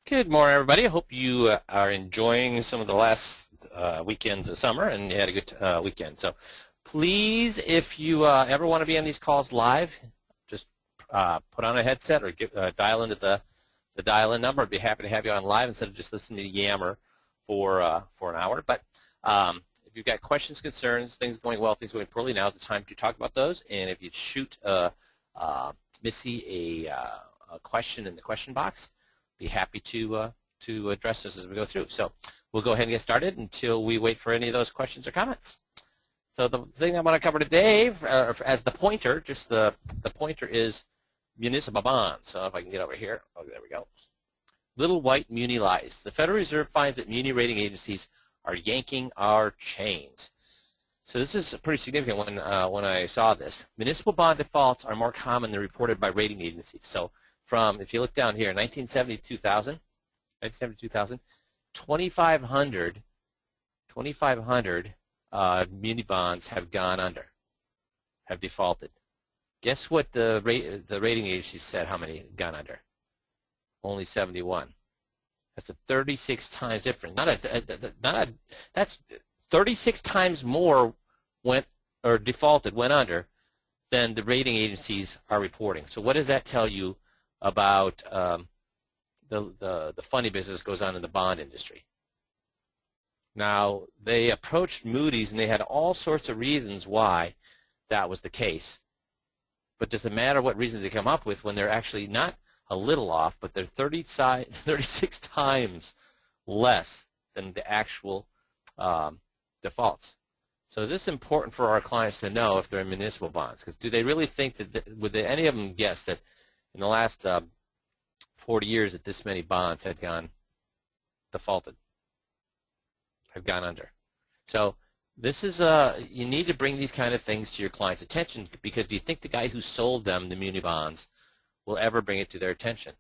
Good morning, everybody. I hope you are enjoying some of the last weekends of summer and you had a good weekend. So please, if you ever want to be on these calls live, just put on a headset or dial into the dial-in number. I'd be happy to have you on live instead of just listening to Yammer for an hour. But if you've got questions, concerns, things going well, things going poorly, now's the time to talk about those. And if you shoot Missy a question in the question box, be happy to address this as we go through. So we'll go ahead and get started until we wait for any of those questions or comments. So the thing I'm going to cover today as the pointer, just the pointer is municipal bonds. So if I can get over here, oh, there we go. Little white muni lies. The Federal Reserve finds that muni rating agencies are yanking our chains. So this is pretty significant when I saw this. Municipal bond defaults are more common than reported by rating agencies. So if you look down here, 1970-2000, 2,500 muni bonds have gone under, have defaulted. Guess what the rating agencies said how many have gone under? Only 71. That's a 36 times difference. That's 36 times more went under than the rating agencies are reporting. So what does that tell you about the funny business goes on in the bond industry? Now, they approached Moody's and they had all sorts of reasons why that was the case. But does it matter what reasons they come up with when they're actually not a little off, but they're 36 times less than the actual defaults? So is this important for our clients to know if they're in municipal bonds? Because do they really think that, would any of them guess that in the last 40 years that this many bonds had gone defaulted, have gone under? So this is, you need to bring these kind of things to your client's attention, because do you think the guy who sold them the muni bonds will ever bring it to their attention?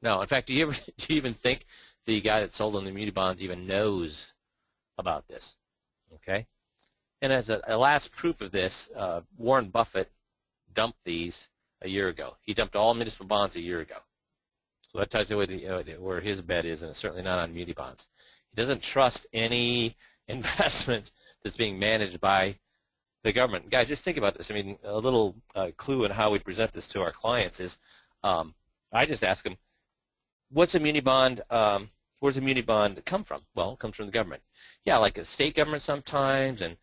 No. In fact, do you even think the guy that sold them the muni bonds even knows about this? Okay? And as a last proof of this, Warren Buffett dumped these a year ago. He dumped all municipal bonds a year ago. So that tells you where his bet is, and it's certainly not on muni bonds. He doesn't trust any investment that's being managed by the government. Guys, just think about this. I mean, a little clue in how we present this to our clients is I just ask them, what's a muni bond? Where does a muni bond come from? Well, it comes from the government. Yeah, like a state government sometimes, and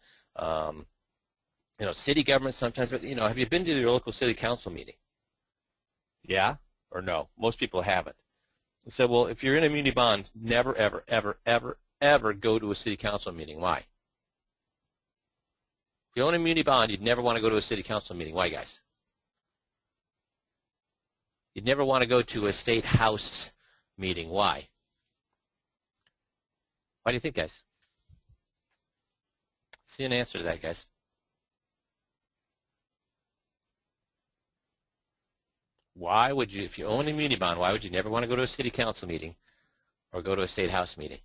city government sometimes. But have you been to your local city council meeting? Yeah or no? Most people haven't. So, well, if you're in a muni bond, never, ever, ever, ever, ever go to a city council meeting. Why? If you own a muni bond, you'd never want to go to a city council meeting. Why, guys? You'd never want to go to a state house meeting. Why? Why do you think, guys? See an answer to that, guys. Why would you, if you own a muni bond, why would you never want to go to a city council meeting or go to a state house meeting?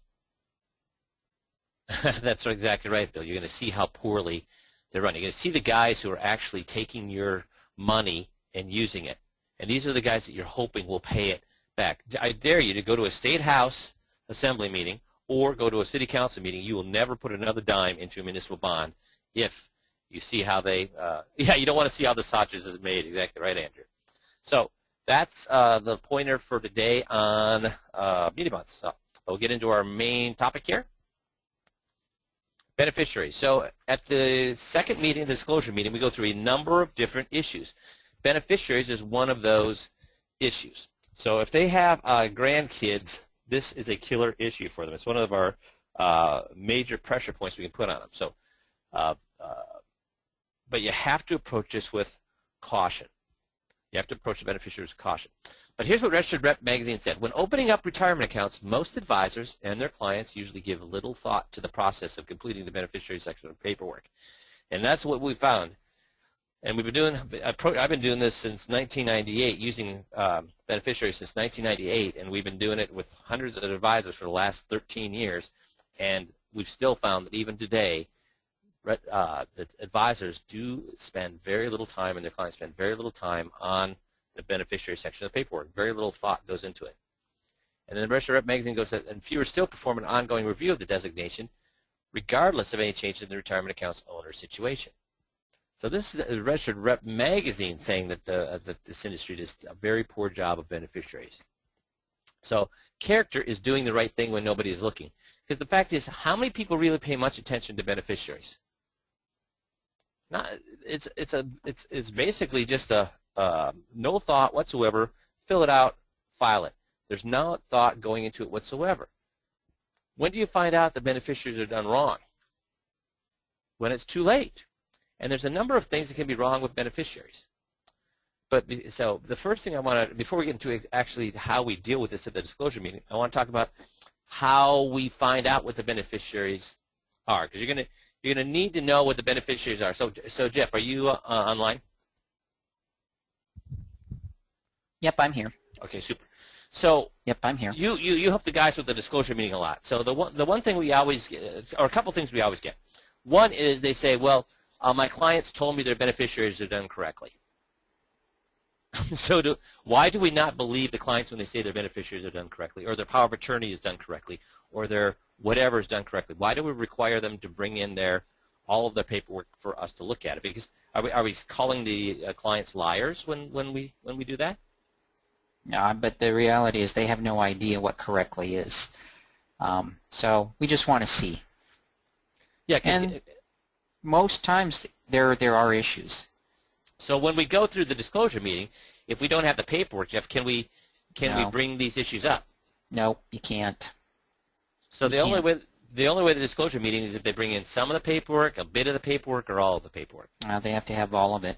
That's exactly right, Bill. You're going to see how poorly they're running. You're going to see the guys who are actually taking your money and using it. And these are the guys that you're hoping will pay it back. I dare you to go to a state house assembly meeting or go to a city council meeting. You will never put another dime into a municipal bond if you see how they, you don't want to see how the sausage is made. Exactly right, Andrew. So that's the pointer for today on muni bonds. So we'll get into our main topic here. Beneficiaries. So at the second meeting, the disclosure meeting, we go through a number of different issues. Beneficiaries is one of those issues. So if they have grandkids, this is a killer issue for them. It's one of our major pressure points we can put on them. So, but you have to approach this with caution. You have to approach the beneficiaries with caution. But here's what Registered Rep magazine said. When opening up retirement accounts, most advisors and their clients usually give little thought to the process of completing the beneficiary section of paperwork. And that's what we found. And we've been doing, I've been doing this since 1998, using beneficiaries since 1998, and we've been doing it with hundreds of advisors for the last 13 years. And we've still found that even today, that advisors do spend very little time, and their clients spend very little time on the beneficiary section of the paperwork. Very little thought goes into it. And then the Registered Rep magazine goes, and fewer still perform an ongoing review of the designation, regardless of any change in the retirement account's owner situation. So this is the Registered Rep magazine saying that, that this industry does a very poor job of beneficiaries. So character is doing the right thing when nobody is looking. Because the fact is, how many people really pay much attention to beneficiaries? It's basically just a no thought whatsoever. Fill it out, file it. There's no thought going into it whatsoever. When do you find out the beneficiaries are done wrong? When it's too late. And there's a number of things that can be wrong with beneficiaries. But so the first thing I want to, before we get into actually how we deal with this at the disclosure meeting, I want to talk about how we find out what the beneficiaries are, because you're going to need to know what the beneficiaries are. So Jeff, are you online? Yep, I'm here. Okay, super. So yep, I'm here. You help the guys with the disclosure meeting a lot. So the one thing we always get, or a couple things we always get. One is they say, well, my clients told me their beneficiaries are done correctly. So why do we not believe the clients when they say their beneficiaries are done correctly, or their power of attorney is done correctly, or their whatever is done correctly? Why do we require them to bring in all of their paperwork for us to look at it? Because are we calling the clients liars when we do that? No, but the reality is they have no idea what correctly is. So we just want to see. Yeah, and most times there are issues. So when we go through the disclosure meeting, if we don't have the paperwork, Jeff, can we bring these issues up? No, you can't. So the only way the disclosure meeting is if they bring in some of the paperwork, a bit of the paperwork, or all of the paperwork. They have to have all of it.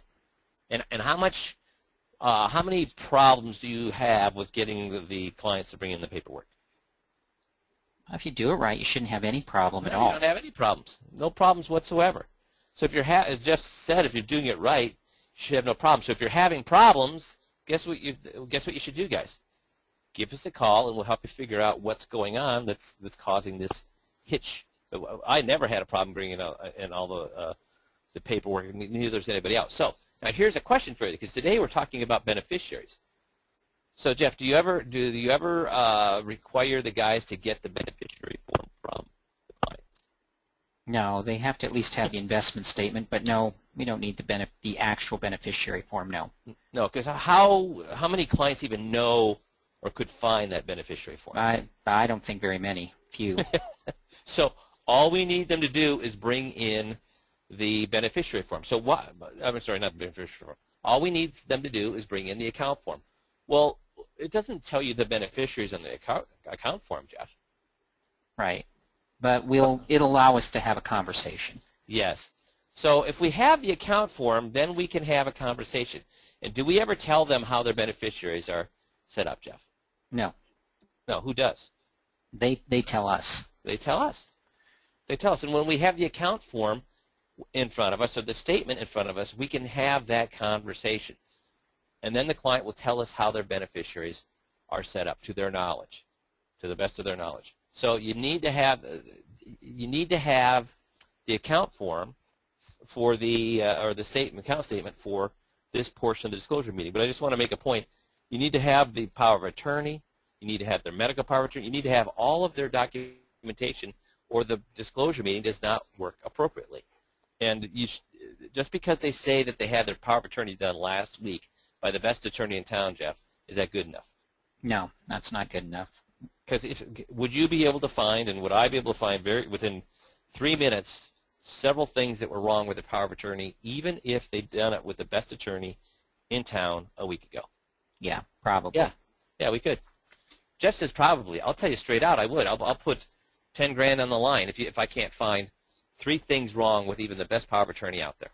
And how many problems do you have with getting the clients to bring in the paperwork? If you do it right, you shouldn't have any problem at all. You don't have any problems. No problems whatsoever. So if you're, as Jeff said, if you're doing it right, you should have no problems. So if you're having problems, guess what you should do, guys? Give us a call, and we'll help you figure out what's going on that's causing this hitch. I never had a problem bringing in all the paperwork, and neither does anybody else. So now here's a question for you, because today we're talking about beneficiaries. So Jeff, do you ever require the guys to get the beneficiary form from the clients? No, they have to at least have the investment statement, but no, we don't need the actual beneficiary form. No. No, because how many clients even know or could find that beneficiary form? I don't think very many. Few. So all we need them to do is bring in the beneficiary form. So what? I'm sorry, not the beneficiary form. All we need them to do is bring in the account form. Well, it doesn't tell you the beneficiaries on the account form, Jeff. Right. But it'll allow us to have a conversation. Yes. So if we have the account form, then we can have a conversation. And do we ever tell them how their beneficiaries are set up, Jeff? No. No, who does? They tell us. They tell us. They tell us. And when we have the account form in front of us, or the statement in front of us, we can have that conversation. And then the client will tell us how their beneficiaries are set up to their knowledge, to the best of their knowledge. So you need to have the account form for the or the account statement for this portion of the disclosure meeting. But I just want to make a point. You need to have the power of attorney. You need to have their medical power of attorney. You need to have all of their documentation, or the disclosure meeting does not work appropriately. And just because they say that they had their power of attorney done last week by the best attorney in town, Jeff, is that good enough? No, that's not good enough. Because would you be able to find, and would I be able to find within 3 minutes, several things that were wrong with the power of attorney, even if they'd done it with the best attorney in town a week ago? Yeah, probably. Yeah, we could. Jeff says probably. I'll tell you straight out, I would. I'll put 10 grand on the line if I can't find 3 things wrong with even the best power of attorney out there.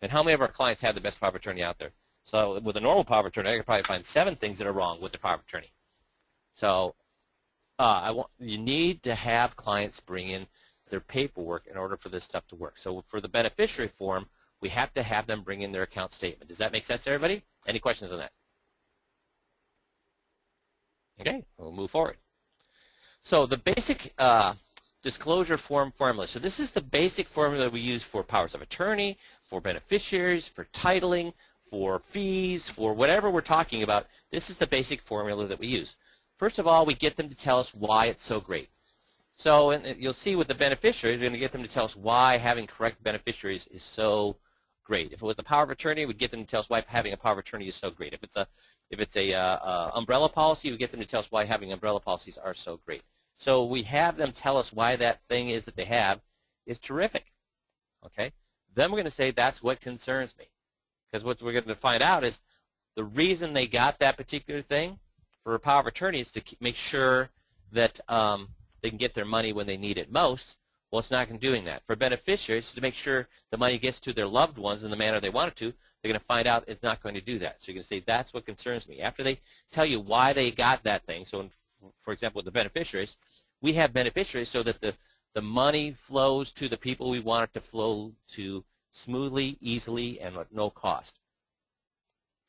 And how many of our clients have the best power of attorney out there? So with a normal power of attorney, I could probably find 7 things that are wrong with the power of attorney. So you need to have clients bring in their paperwork in order for this stuff to work. So for the beneficiary form, we have to have them bring in their account statement. Does that make sense to everybody? Any questions on that? Okay, we'll move forward. So the basic disclosure form formula. So this is the basic formula we use for powers of attorney, for beneficiaries, for titling, for fees, for whatever we're talking about. This is the basic formula that we use. First of all, we get them to tell us why it's so great. So you'll see with the beneficiaries, we're going to get them to tell us why having correct beneficiaries is so great. If it was the power of attorney, we'd get them to tell us why having a power of attorney is so great. If it's a umbrella policy, we get them to tell us why having umbrella policies are so great. So we have them tell us why that thing is that they have is terrific. Okay? Then we're going to say that's what concerns me. Because what we're going to find out is the reason they got that particular thing for a power of attorney is to make sure that they can get their money when they need it most. Well, it's not doing that. For beneficiaries, to make sure the money gets to their loved ones in the manner they want it to, they're going to find out it's not going to do that. So you're going to say, that's what concerns me. After they tell you why they got that thing, so for example, with the beneficiaries, we have beneficiaries so that the money flows to the people we want it to flow to smoothly, easily, and at no cost.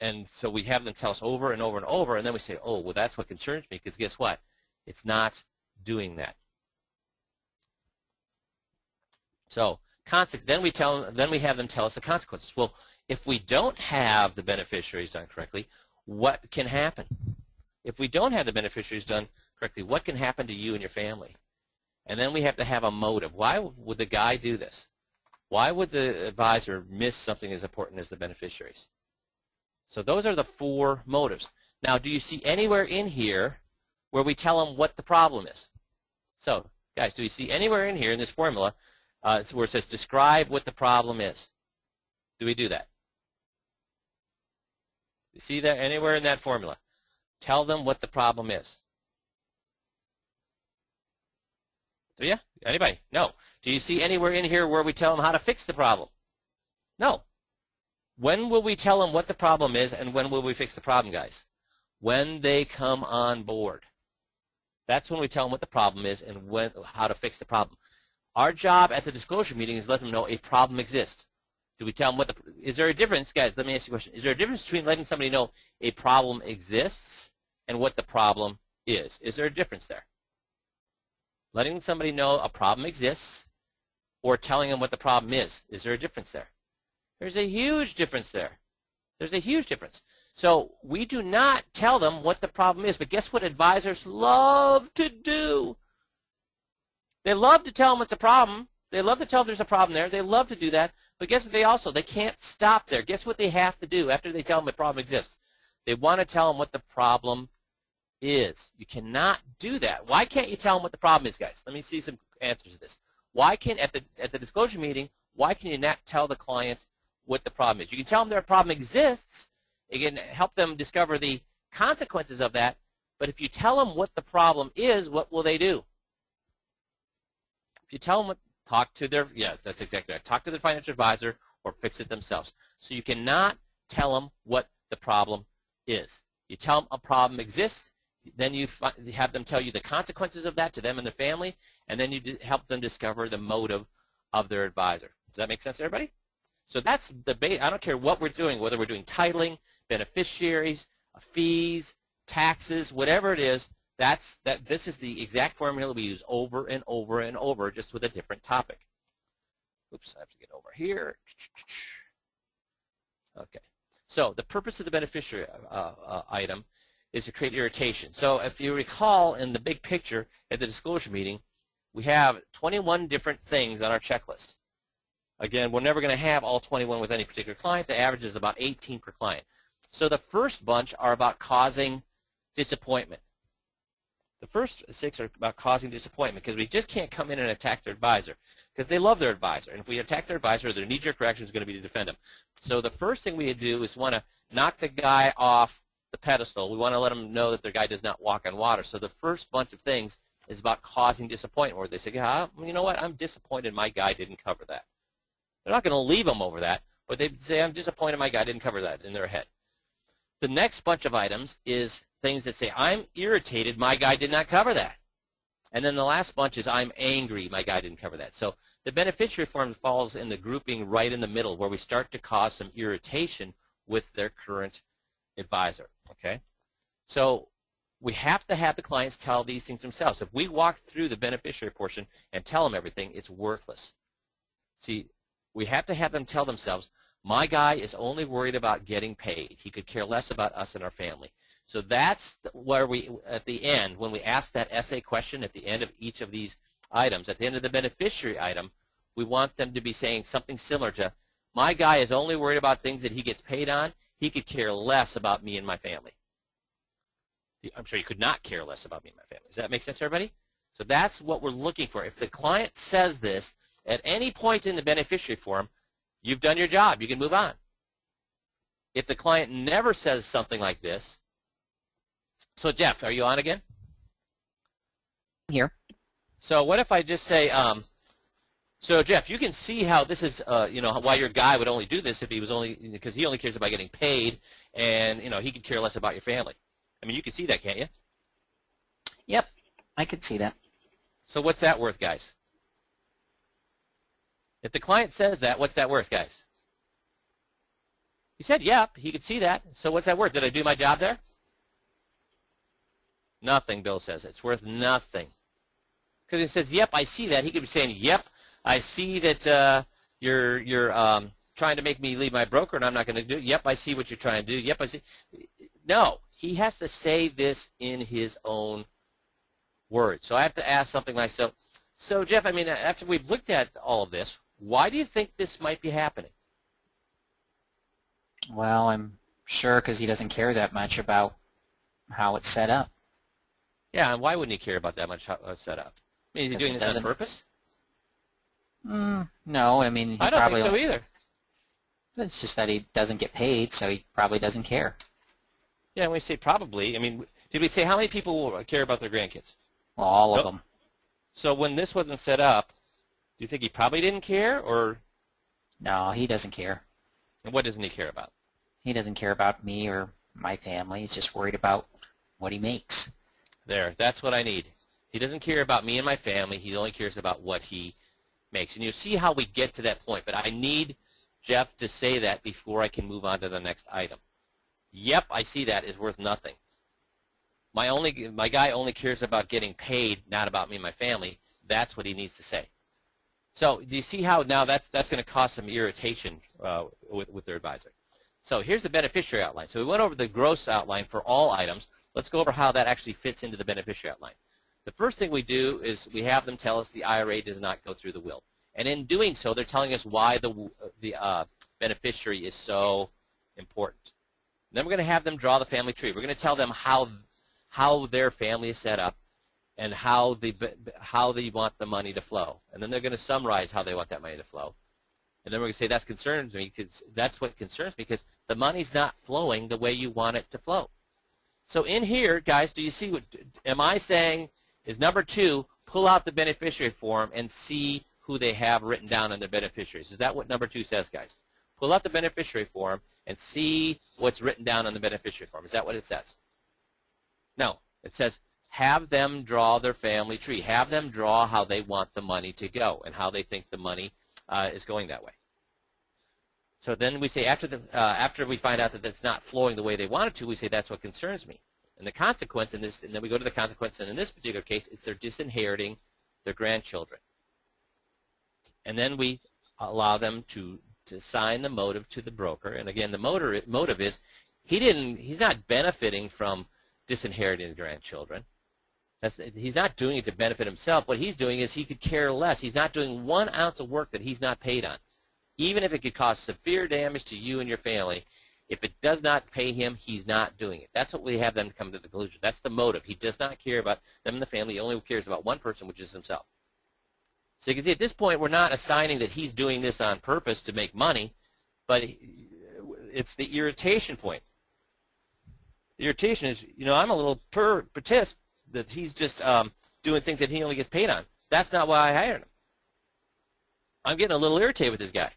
And so we have them tell us over and over and over, and then we say, oh, well, that's what concerns me, because guess what? It's not doing that. So then we have them tell us the consequences. Well, if we don't have the beneficiaries done correctly, what can happen? If we don't have the beneficiaries done correctly, what can happen to you and your family? And then we have to have a motive. Why would the guy do this? Why would the advisor miss something as important as the beneficiaries? So those are the 4 motives. Now, do you see anywhere in here where we tell them what the problem is? So, guys, do you see anywhere in here in this formula where it says describe what the problem is? Do we do that? You see that anywhere in that formula? Tell them what the problem is. Do you? Anybody? No. Do you see anywhere in here where we tell them how to fix the problem? No. When will we tell them what the problem is, and when will we fix the problem, guys? When they come on board. That's when we tell them what the problem is and how to fix the problem. Our job at the disclosure meeting is to let them know a problem exists. Do we tell them is there a difference, guys, let me ask you a question. Is there a difference between letting somebody know a problem exists and what the problem is? Is there a difference there? Letting somebody know a problem exists or telling them what the problem is there a difference there? There's a huge difference there. There's a huge difference. So we do not tell them what the problem is, but guess what advisors love to do? They love to tell them it's a problem. They love to tell them there's a problem there. They love to do that. But guess what they can't stop there. Guess what they have to do after they tell them the problem exists? They want to tell them what the problem is. You cannot do that. Why can't you tell them what the problem is, guys? Let me see some answers to this. Why can, at the disclosure meeting, why can you not tell the client what the problem is? You can tell them their problem exists. You can help them discover the consequences of that. But if you tell them what the problem is, what will they do? If you tell them yes, that's exactly right. Talk to their financial advisor or fix it themselves. So you cannot tell them what the problem is. You tell them a problem exists, then you have them tell you the consequences of that to them and their family, and then you help them discover the motive of their advisor. Does that make sense to everybody? So that's the base. I don't care what we're doing, whether we're doing titling, beneficiaries, fees, taxes, whatever it is. This is the exact formula we use over and over and over, just with a different topic. Oops, I have to get over here. Okay. So the purpose of the beneficiary item is to create irritation. So if you recall in the big picture at the disclosure meeting, we have 21 different things on our checklist. Again, we're never going to have all 21 with any particular client. The average is about 18 per client. So the first bunch are about causing disappointment. The first 6 are about causing disappointment because we just can't come in and attack their advisor because they love their advisor. And if we attack their advisor, their knee-jerk reaction is going to be to defend them. So the first thing we do is want to knock the guy off the pedestal. We want to let them know that their guy does not walk on water. So the first bunch of things is about causing disappointment, where they say, yeah, you know what, I'm disappointed my guy didn't cover that. They're not going to leave them over that, but they say, I'm disappointed my guy didn't cover that in their head. The next bunch of items is things that say, I'm irritated my guy did not cover that. And then the last bunch is, I'm angry my guy didn't cover that. So the beneficiary form falls in the grouping right in the middle, where we start to cause some irritation with their current advisor. Okay? So we have to have the clients tell these things themselves. If we walk through the beneficiary portion and tell them everything, it's worthless. See, we have to have them tell themselves, my guy is only worried about getting paid. He could care less about us and our family. So that's where we, at the end, when we ask that essay question at the end of each of these items, at the end of the beneficiary item, we want them to be saying something similar to, my guy is only worried about things that he gets paid on. He could care less about me and my family. I'm sure you could not care less about me and my family. Does that make sense, everybody? So that's what we're looking for. If the client says this at any point in the beneficiary form, you've done your job. You can move on. If the client never says something like this, so Jeff, are you on again? Here. So what if I just say, so Jeff, you can see how this is, why your guy would only do this if he was only, because he only cares about getting paid, and, he could care less about your family. I mean, you can see that, can't you? Yep, I could see that. So what's that worth, guys? If the client says that, what's that worth, guys? You said, yep, he could see that. So what's that worth? Did I do my job there? Nothing, Bill says. It's worth nothing. Because he says, yep, I see that. He could be saying, yep, I see that you're trying to make me leave my broker and I'm not going to do it. Yep, I see what you're trying to do. Yep, I see. No, he has to say this in his own words. So I have to ask something like, so Jeff, I mean, after we've looked at all of this, why do you think this might be happening? Well, I'm sure because he doesn't care that much about how it's set up. Yeah, and why wouldn't he care about that much how it's set up? I mean, is he doing this on purpose? No, I mean, I don't think so either. It's just that he doesn't get paid, so he probably doesn't care. Yeah, when we say probably, I mean, did we say how many people care about their grandkids? Well, all of them. So when this wasn't set up, do you think he probably didn't care, or? No, he doesn't care. And what doesn't he care about? He doesn't care about me or my family. He's just worried about what he makes. There, that's what I need. He doesn't care about me and my family. He only cares about what he makes. And you see how we get to that point. But I need Jeff to say that before I can move on to the next item. Yep, I see that is worth nothing. My guy only cares about getting paid, not about me and my family. That's what he needs to say. So do you see how now that's going to cause some irritation with their advisor? So here's the beneficiary outline. So we went over the gross outline for all items. Let's go over how that actually fits into the beneficiary outline. The first thing we do is we have them tell us the IRA does not go through the will. And in doing so, they're telling us why the beneficiary is so important. And then we're going to have them draw the family tree. We're going to tell them how their family is set up and how they want the money to flow. And then they're going to summarize how they want that money to flow. And then we're going to say that concerns me because that's what concerns me because the money's not flowing the way you want it to flow. So in here, guys, do you see what am I saying is number 2, pull out the beneficiary form and see who they have written down on their beneficiaries. Is that what number 2 says, guys? Pull out the beneficiary form and see what's written down on the beneficiary form. Is that what it says? No. It says have them draw their family tree. Have them draw how they want the money to go and how they think the money is going that way. So then we say after we find out that it's not flowing the way they want it to, we say that's what concerns me. And the consequence in this, and then we go to the consequence, and in this particular case, it's they're disinheriting their grandchildren. And then we allow them to assign the motive to the broker. And again, the motive is he's not benefiting from disinheriting the grandchildren. He's not doing it to benefit himself. What he's doing is he could care less. He's not doing 1 ounce of work that he's not paid on. Even if it could cause severe damage to you and your family, if it does not pay him, he's not doing it. That's what we have them come to the conclusion. That's the motive. He does not care about them and the family. He only cares about one person, which is himself. So you can see at this point, we're not assigning that he's doing this on purpose to make money, but it's the irritation point. The irritation is, I'm a little pissed that he's just doing things that he only gets paid on. That's not why I hired him. I'm getting a little irritated with this guy.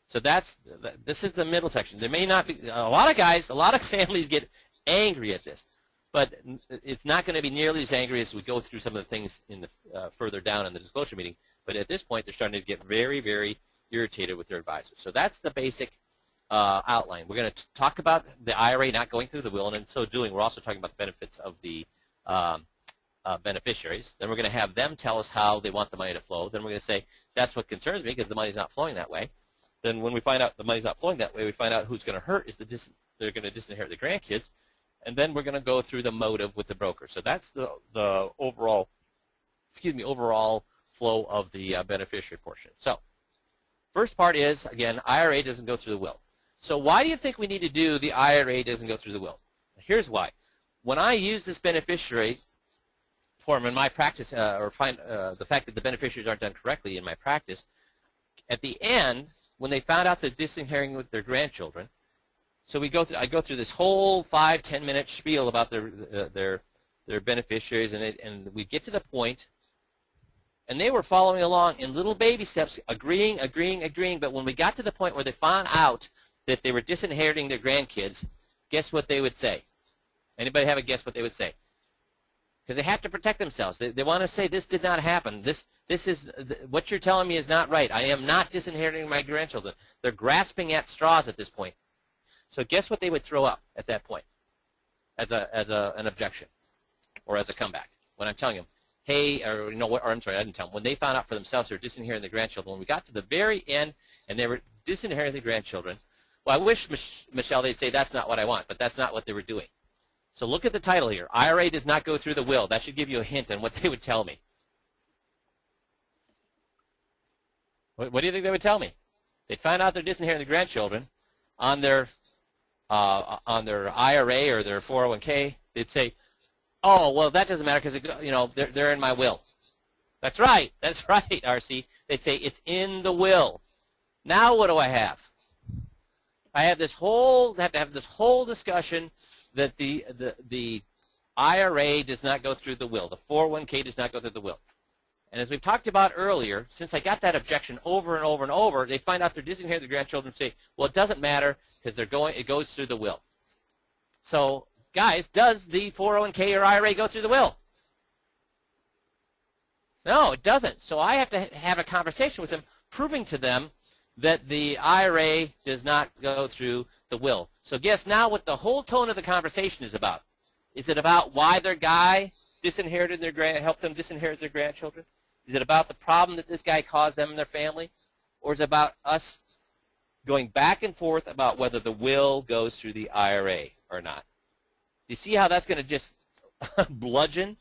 So this is the middle section. There may not be a lot of families get angry at this, but it's not going to be nearly as angry as we go through some of the things in the further down in the disclosure meeting. But at this point, they're starting to get very, very irritated with their advisors. So that's the basic outline. We're going to talk about the IRA not going through the will, and in so doing, we're also talking about the benefits of the beneficiaries. Then we're going to have them tell us how they want the money to flow. Then we're going to say, that's what concerns me because the money's not flowing that way. Then when we find out the money's not flowing that way, we find out who's going to hurt is they're going to disinherit the grandkids. and then we're going to go through the motive with the broker. So that's the overall, overall flow of the beneficiary portion. So first part is, again, IRA doesn't go through the will. So why do you think we need to do the IRA doesn't go through the will? Here's why. When I use this beneficiary form in my practice, or find the fact that the beneficiaries aren't done correctly in my practice, at the end, when they found out they're disinheriting with their grandchildren, so I go through this whole 5-10 minute spiel about their beneficiaries, and we get to the point, and they were following along in little baby steps, agreeing. But when we got to the point where they found out that they were disinheriting their grandkids, guess what they would say? Anybody have a guess what they would say? Because they have to protect themselves. They want to say, this did not happen. This is what you're telling me is not right. I am not disinheriting my grandchildren. They're grasping at straws at this point. So guess what they would throw up at that point as an objection or as a comeback when I'm telling them, hey, or you know what? Or I'm sorry, I didn't tell them. When they found out for themselves they were disinheriting the grandchildren, when we got to the very end and they were disinheriting the grandchildren, well, I wish, Michelle, they'd say that's not what I want, but that's not what they were doing. So look at the title here. IRA does not go through the will. That should give you a hint on what they would tell me. What do you think they would tell me? They'd find out they're disinheriting the grandchildren on their IRA or their 401k. They'd say, oh, well, that doesn't matter because they're in my will. That's right, RC. They'd say it's in the will. Now what do I have? I have to have this whole discussion that the IRA does not go through the will. The 401k does not go through the will. And as we've talked about earlier, since I got that objection over and over and over, they find out they're disinheriting the grandchildren and say, well, it doesn't matter because it goes through the will. So, guys, does the 401k or IRA go through the will? No, it doesn't. So I have to have a conversation with them, proving to them that the IRA does not go through the will. So guess now what the whole tone of the conversation is about. Is it about why their guy helped them disinherit their grandchildren? Is it about the problem that this guy caused them and their family? Or is it about us going back and forth about whether the will goes through the IRA or not? Do you see how that's going to just bludgeon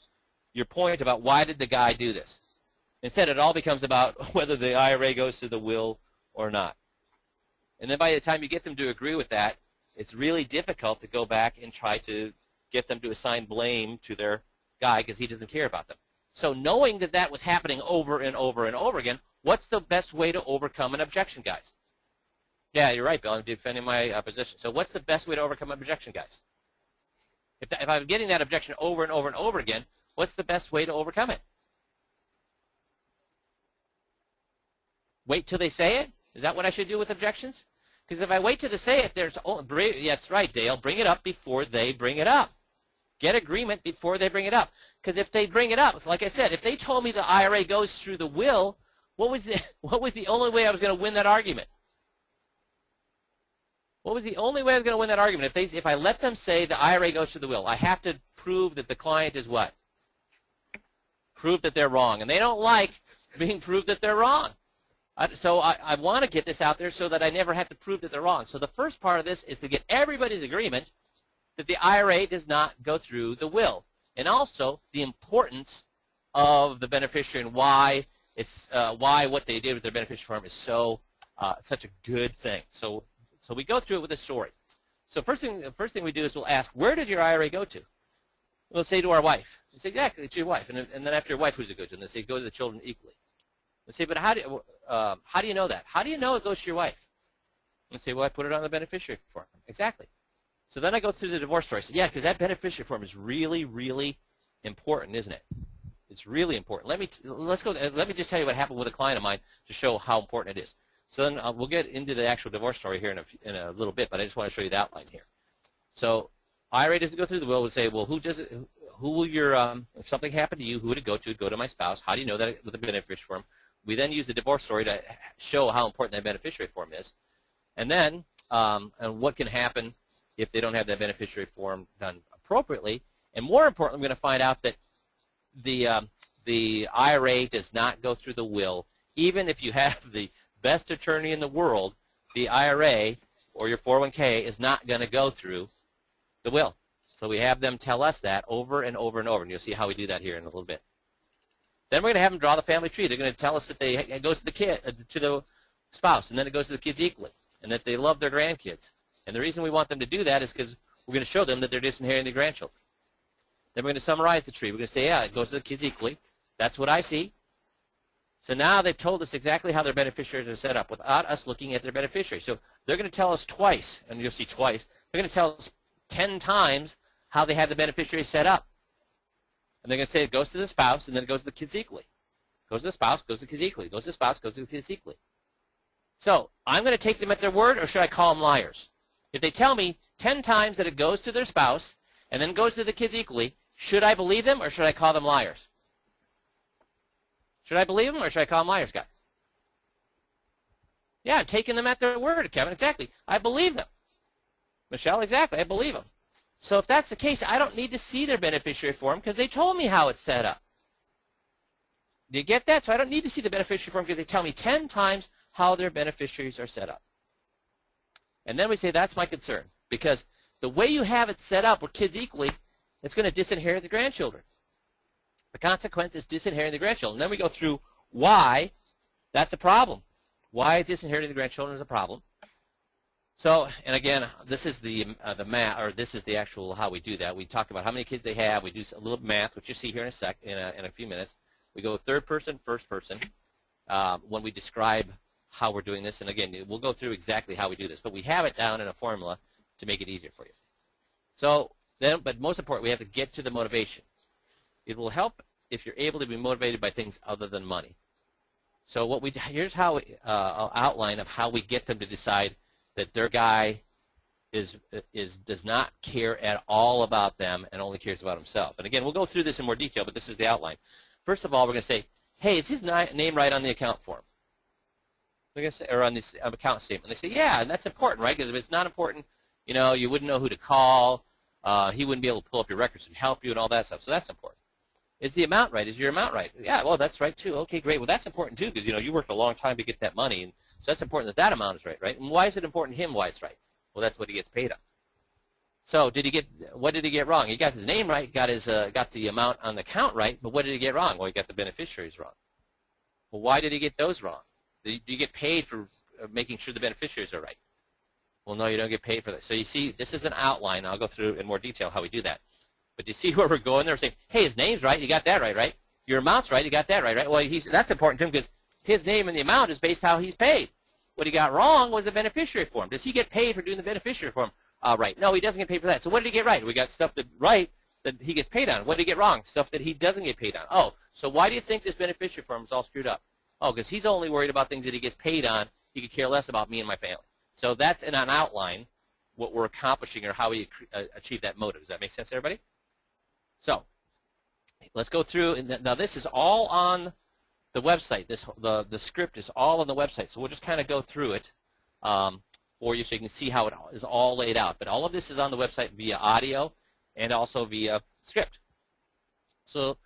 your point about why did the guy do this? Instead, it all becomes about whether the IRA goes through the will or not. And then by the time you get them to agree with that, it's really difficult to go back and try to get them to assign blame to their guy because he doesn't care about them. So knowing that that was happening over and over and over again, what's the best way to overcome an objection, guys? Yeah, you're right, Bill. I'm defending my position. So what's the best way to overcome an objection, guys? If I'm getting that objection over and over and over again, what's the best way to overcome it? Wait till they say it? Is that what I should do with objections? Because if I wait till they say it, yeah, that's right, Dale. Bring it up before they bring it up. Get agreement before they bring it up. Because if they bring it up, like I said, if they told me the IRA goes through the will, what was the only way I was going to win that argument? What was the only way I was going to win that argument? If I let them say the IRA goes through the will, I have to prove that the client is what? Prove that they're wrong. And they don't like being proved that they're wrong. So I want to get this out there so that I never have to prove that they're wrong. So the first part of this is to get everybody's agreement that the IRA does not go through the will, and also the importance of the beneficiary and why what they did with their beneficiary form is such a good thing. So we go through it with a story. So first thing we do is we'll ask, where does your IRA go to? We'll say to our wife. We say, exactly, it's your wife. And then after your wife, who's it go to? And they say, go to the children equally. We say, but how do you know that? How do you know it goes to your wife? And say, well, I put it on the beneficiary form. Exactly. So then I go through the divorce story. I say, yeah, because that beneficiary form is really, really important, isn't it? It's really important. Let me just tell you what happened with a client of mine to show how important it is. So then we'll get into the actual divorce story here in a little bit, but I just want to show you the outline here. So IRA doesn't go through the will. We'll say, well, who does it? Who will your if something happened to you, who would it go to? It'd go to my spouse. How do you know that with the beneficiary form? We then use the divorce story to show how important that beneficiary form is, and then and what can happen if they don't have that beneficiary form done appropriately. And more importantly, we're going to find out that the IRA does not go through the will, even if you have the best attorney in the world. The IRA or your 401k is not going to go through the will. So we have them tell us that over and over and over, and you'll see how we do that here in a little bit. Then we're going to have them draw the family tree. They're going to tell us that it goes to the spouse, and then it goes to the kids equally, and that they love their grandkids. And the reason we want them to do that is because we're going to show them that they're disinheriting the grandchildren. Then we're going to summarize the tree. We're going to say, yeah, it goes to the kids equally. That's what I see. So now they've told us exactly how their beneficiaries are set up without us looking at their beneficiaries. So they're going to tell us twice, and you'll see twice. They're going to tell us 10 times how they have the beneficiary set up. And they're going to say it goes to the spouse, and then it goes to the kids equally. Goes to the spouse, goes to the kids equally. Goes to the spouse, goes to the kids equally. So I'm going to take them at their word, or should I call them liars? If they tell me 10 times that it goes to their spouse and then goes to the kids equally, should I believe them, or should I call them liars? Should I believe them, or should I call them liars, guys? Yeah, I'm taking them at their word, Kevin. Exactly. I believe them. Michelle, exactly. I believe them. So if that's the case, I don't need to see their beneficiary form because they told me how it's set up. Do you get that? So I don't need to see the beneficiary form because they tell me 10 times how their beneficiaries are set up. And then we say that's my concern, because the way you have it set up with kids equally, it's going to disinherit the grandchildren. The consequence is disinheriting the grandchildren. And then we go through why that's a problem. Why disinheriting the grandchildren is a problem. So, and again, this is the math, or this is the actual how we do that. We talk about how many kids they have. We do a little math, which you see here in a few minutes. We go third person, first person when we describe how we're doing this. And again, we'll go through exactly how we do this, but we have it down in a formula to make it easier for you. So then, but most important, we have to get to the motivation. It will help if you're able to be motivated by things other than money. So here's how an outline of how we get them to decide that their guy does not care at all about them and only cares about himself. And again, we'll go through this in more detail, but this is the outline. First of all, we're going to say, hey, is his name right on the account form? We're going to say, or on this account statement. They say, yeah, and that's important, right? Because if it's not important, you know, you wouldn't know who to call. He wouldn't be able to pull up your records and help you and all that stuff. So that's important. Is the amount right? Is your amount right? Yeah, well, that's right, too. Okay, great. Well, that's important, too, because, you know, you worked a long time to get that money, and so that's important that that amount is right, right? And why is it important to him why it's right? Well, that's what he gets paid on. So what did he get wrong? He got his name right, got the amount on the account right, but what did he get wrong? Well, he got the beneficiaries wrong. Well, why did he get those wrong? Do you get paid for making sure the beneficiaries are right? Well, no, you don't get paid for that. So you see, this is an outline. I'll go through in more detail how we do that. But you see where we're going there? We're saying, hey, his name's right. You got that right, right? Your amount's right. You got that right, right? Well, that's important to him because his name and the amount is based how he's paid. What he got wrong was the beneficiary form. Does he get paid for doing the beneficiary form? Right. No, he doesn't get paid for that. So what did he get right? We got stuff that he gets paid on. What did he get wrong? Stuff that he doesn't get paid on. Oh, so why do you think this beneficiary form is all screwed up? Oh, because he's only worried about things that he gets paid on. He could care less about me and my family. So that's in an outline what we're accomplishing or how we achieve that motive. Does that make sense, everybody? So let's go through. And now this is all on the website. The script is all on the website. So we'll just kind of go through it for you so you can see how it is all laid out. But all of this is on the website via audio and also via script. So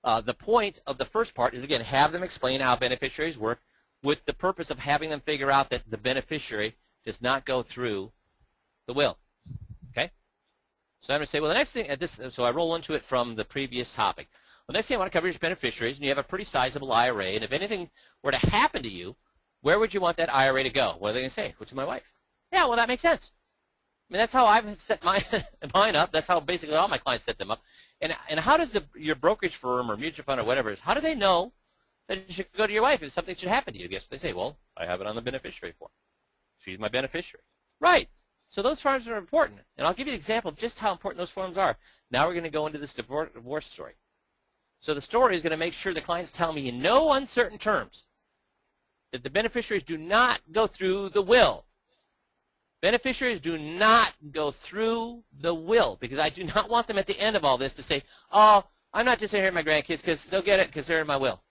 the point of the first part is, again, have them explain how beneficiaries work with the purpose of having them figure out that the beneficiary does not go through the will. Okay? So I'm going to say, well, the next thing, so I roll into it from the previous topic. The next thing I want to cover is beneficiaries, and you have a pretty sizable IRA, and if anything were to happen to you, where would you want that IRA to go? What are they going to say? Which is my wife. Yeah, well, that makes sense. I mean, that's how I've set mine up. That's how basically all my clients set them up. And how does your brokerage firm or mutual fund or whatever it is, how do they know that it should go to your wife if something should happen to you? Guess what they say? Well, I have it on the beneficiary form. She's my beneficiary. Right. So those forms are important. And I'll give you an example of just how important those forms are. Now we're going to go into this divorce story. So the story is going to make sure the clients tell me in no uncertain terms that the beneficiaries do not go through the will. Beneficiaries do not go through the will because I do not want them at the end of all this to say, oh, I'm not just inheriting my grandkids because they'll get it because they're in my will.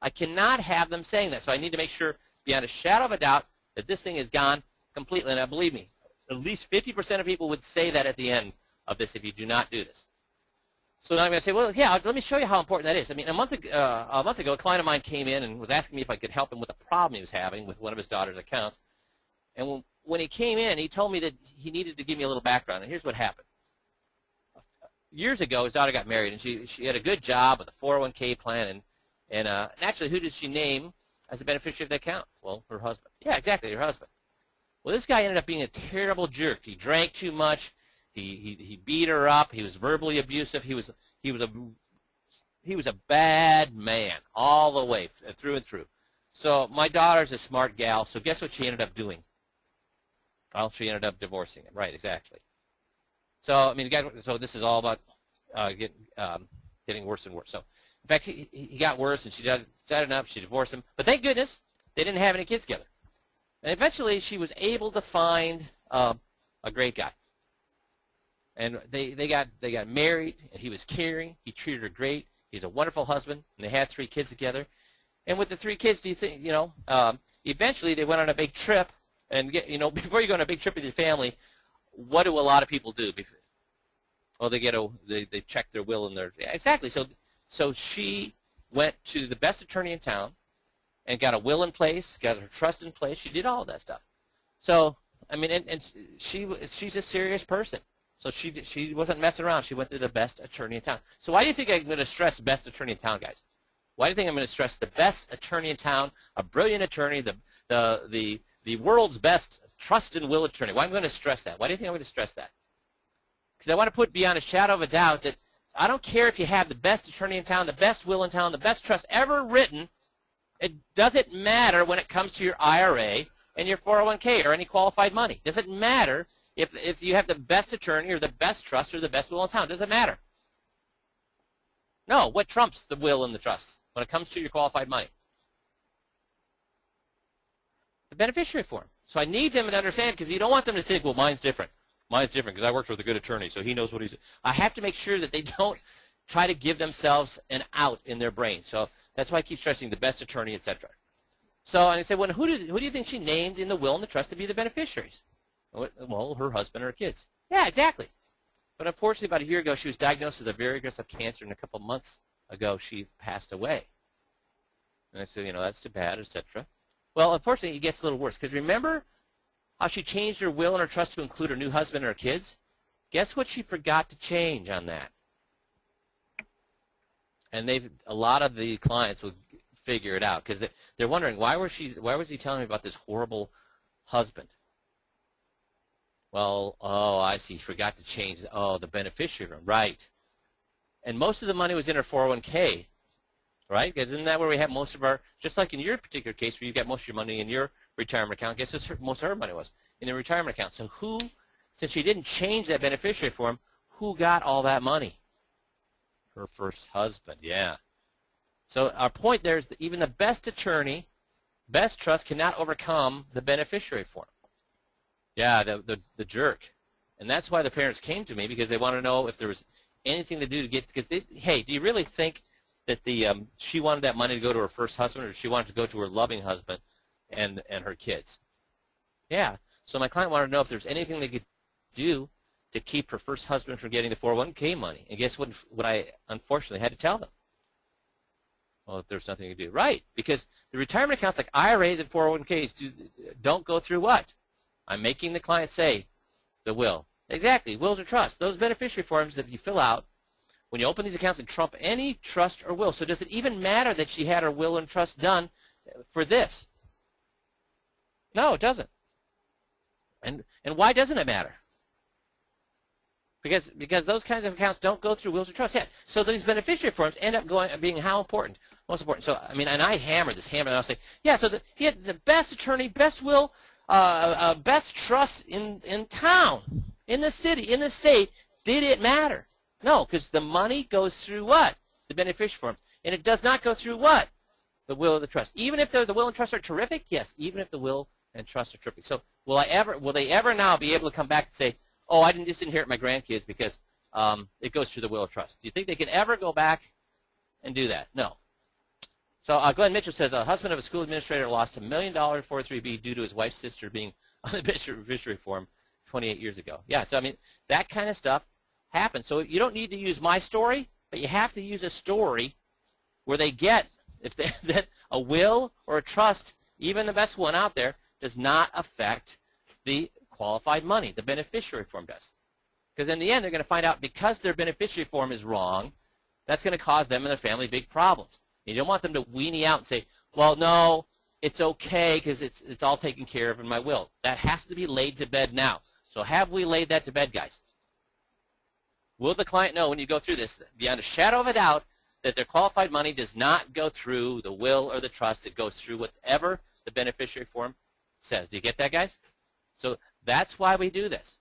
I cannot have them saying that. So I need to make sure beyond a shadow of a doubt that this thing is gone completely. And now believe me, at least 50% of people would say that at the end of this if you do not do this. So now I'm going to say, well, yeah, let me show you how important that is. I mean, a month ago, a client of mine came in and was asking me if I could help him with a problem he was having with one of his daughter's accounts. And when he came in, he told me that he needed to give me a little background. And here's what happened. years ago, his daughter got married, and she had a good job with a 401k plan, and actually, who did she name as a beneficiary of that account? Well, her husband. Yeah, exactly, her husband. Well, this guy ended up being a terrible jerk. He drank too much. He beat her up. He was verbally abusive. He was a bad man all the way through and through. So my daughter's a smart gal. So guess what she ended up doing? Well, she ended up divorcing him. Right, exactly. So I mean, so this is all about getting worse and worse. So in fact, he got worse, and she set it up. She divorced him. But thank goodness they didn't have any kids together. And eventually, she was able to find a great guy. And they got married, and he was caring. He treated her great. He's a wonderful husband, and they had 3 kids together. And with the 3 kids, do you think, eventually they went on a big trip. And before you go on a big trip with your family, what do a lot of people do? Well, they check their will and their, yeah, exactly. So she went to the best attorney in town and got a will in place, got her trust in place. She did all of that stuff. So I mean, and she's a serious person. So she wasn't messing around. She went to the best attorney in town. So why do you think I'm going to stress best attorney in town, guys? Why do you think I'm going to stress the best attorney in town, a brilliant attorney, the world's best trust and will attorney? Why am I going to stress that? Why do you think I'm going to stress that? Because I want to put beyond a shadow of a doubt that I don't care if you have the best attorney in town, the best will in town, the best trust ever written. It doesn't matter when it comes to your IRA and your 401k or any qualified money. It doesn't matter if you have the best attorney or the best trust or the best will in town. It doesn't matter. No, what trumps the will and the trust when it comes to your qualified money? The beneficiary form. So I need them to understand, because you don't want them to think, well, mine's different. Mine's different because I worked with a good attorney, so he knows what he's. I have to make sure that they don't try to give themselves an out in their brain. So that's why I keep stressing the best attorney, etc. So and I say, well, who do you think she named in the will and the trust to be the beneficiaries? Well, her husband or her kids. Yeah, exactly. But unfortunately, about a year ago, she was diagnosed with a very aggressive cancer, and a couple months ago, she passed away. And I said, that's too bad, etc. Well, unfortunately, it gets a little worse, because remember how she changed her will and her trust to include her new husband and her kids? Guess what she forgot to change on that? And a lot of the clients will figure it out, because they're wondering, why was he telling me about this horrible husband? Well, I see, he forgot to change, the beneficiary room, right. And most of the money was in her 401k, right? Because isn't that where we have most of our, just like in your particular case where you got most of your money in your retirement account, guess what most of her money was? In the retirement account. So since she didn't change that beneficiary form, who got all that money? Her first husband, yeah. So our point there is that even the best attorney, best trust cannot overcome the beneficiary form. Yeah, the jerk. And that's why the parents came to me, because they want to know if there was anything to do to get, because hey, do you really think that she wanted that money to go to her first husband, or she wanted to go to her loving husband and her kids? Yeah. So my client wanted to know if there's anything they could do to keep her first husband from getting the 401k money. And guess what I unfortunately had to tell them? Well, there's nothing to do. Right, because the retirement accounts like IRAs and 401ks don't go through what? I'm making the client say the will. Exactly, wills or trusts. Those beneficiary forms that you fill out when you open these accounts and trump any trust or will. So does it even matter that she had her will and trust done for this? No, it doesn't. And why doesn't it matter? Because those kinds of accounts don't go through wills or trusts. Yeah. So these beneficiary forms end up being how important? Most important. So I mean, and I hammer, and I'll say, yeah. So he had the best attorney, best will, best trust in town, in the city, in the state. Did it matter? No, because the money goes through what? The beneficiary form, and it does not go through what? The will or the trust. Even if the will and trust are terrific, yes. Even if the will and trust are terrific. So will they ever now be able to come back and say, oh, I just inherit my grandkids because it goes through the will or trust? Do you think they can ever go back and do that? No. So Glenn Mitchell says, a husband of a school administrator lost $1 million 403B due to his wife's sister being on the beneficiary form 28 years ago. Yeah, so I mean, that kind of stuff happens. So you don't need to use my story, but you have to use a story where they get that a will or a trust, even the best one out there, does not affect the qualified money. The beneficiary form does. Because in the end, they're going to find out because their beneficiary form is wrong, that's going to cause them and their family big problems. You don't want them to weenie out and say, well, no, it's okay because it's all taken care of in my will. That has to be laid to bed now. So have we laid that to bed, guys? Will the client know when you go through this, beyond a shadow of a doubt, that their qualified money does not go through the will or the trust? It goes through whatever the beneficiary form says. Do you get that, guys? So that's why we do this.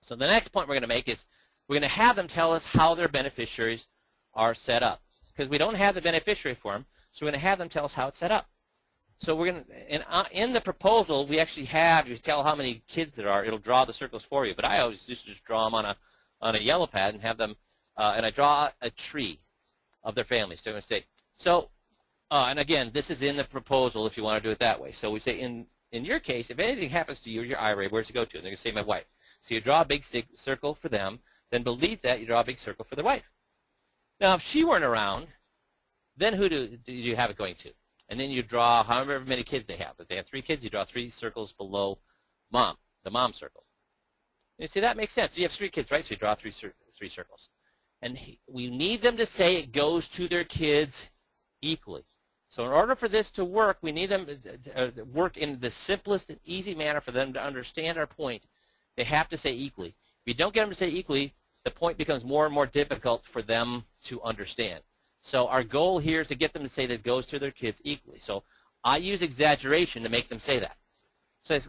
So the next point we're going to make is we're going to have them tell us how their beneficiaries are set up. Because we don't have the beneficiary form, so we're going to have them tell us how it's set up. So we're going to, in the proposal, we actually have, you tell how many kids there are, it'll draw the circles for you. But I always used to just draw them on a yellow pad and have them, and I draw a tree of their families. So I'm going to say, so, and again, this is in the proposal if you want to do it that way. So we say, in your case, if anything happens to you or your IRA, where's it go to? And they're going to say, my wife. So you draw a big circle for them. Then beneath that, you draw a big circle for their wife. Now, if she weren't around, then who do you have it going to? And then you draw however many kids they have. If they have 3 kids, you draw 3 circles below mom, the mom circle. And you see, that makes sense. So you have 3 kids, right? So you draw 3 circles. And we need them to say it goes to their kids equally. So in order for this to work, we need them to work in the simplest and easy manner for them to understand our point. They have to say equally. If you don't get them to say equally, the point becomes more and more difficult for them to understand. So our goal here is to get them to say that it goes to their kids equally. So I use exaggeration to make them say that. So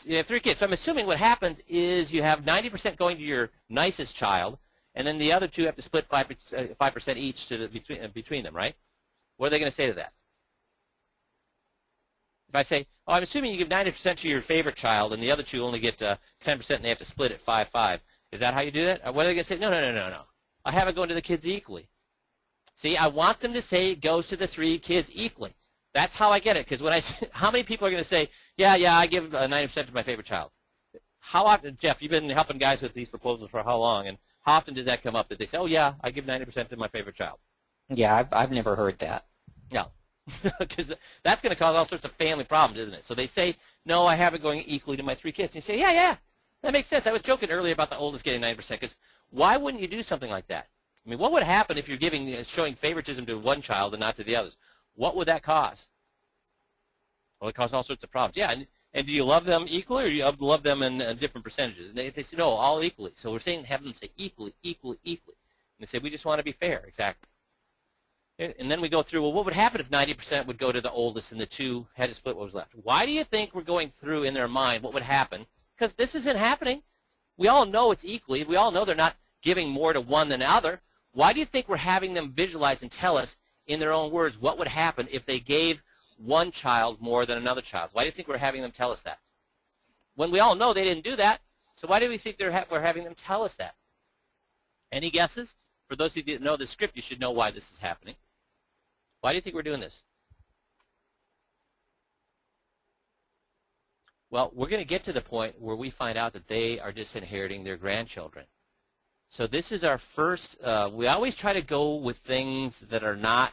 you have 3 kids. So I'm assuming what happens is you have 90% going to your nicest child, and then the other 2 have to split 5% each to between them, right? What are they going to say to that? If I say, oh, I'm assuming you give 90% to your favorite child, and the other 2 only get 10%, and they have to split it 5-5. Is that how you do that? What are they going to say? No. I have it going to the kids equally. See, I want them to say it goes to the 3 kids equally. That's how I get it. Because when I say, how many people are going to say, yeah, I give 90% to my favorite child? How often, Jeff, you've been helping guys with these proposals for how long, and how often does that come up that they say, oh, yeah, I give 90% to my favorite child? Yeah, I've never heard that. No, because that's going to cause all sorts of family problems, isn't it? So they say, no, I have it going equally to my 3 kids. And you say, yeah, that makes sense. I was joking earlier about the oldest getting 90%, because why wouldn't you do something like that? I mean, what would happen if you're showing favoritism to one child and not to the others? What would that cause? Well, it causes all sorts of problems. Yeah, and do you love them equally, or do you love them in different percentages? And they say, no, all equally. So we're saying have them say equally. And they say, we just want to be fair. Exactly. And then we go through, well, what would happen if 90% would go to the oldest and the 2 had to split what was left? Why do you think we're going through in their mind what would happen? Because this isn't happening. We all know it's equally. We all know they're not giving more to one than the other. Why do you think we're having them visualize and tell us in their own words what would happen if they gave one child more than another child? Why do you think we're having them tell us that? When we all know they didn't do that, so why do we think we're having them tell us that? Any guesses? For those who didn't know the script, you should know why this is happening. Why do you think we're doing this? Well, we're going to get to the point where we find out that they are disinheriting their grandchildren. So this is our first, we always try to go with things that are not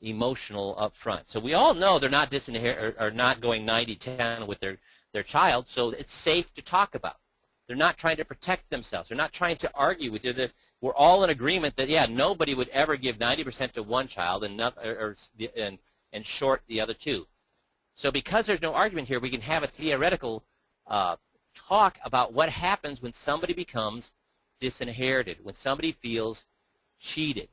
emotional up front. So we all know they're not not going 90-10 with their child, so it's safe to talk about. They're not trying to protect themselves. They're not trying to argue with you. We're all in agreement that, yeah, nobody would ever give 90% to one child and short the other 2. So because there's no argument here, we can have a theoretical talk about what happens when somebody becomes disinherited, when somebody feels cheated.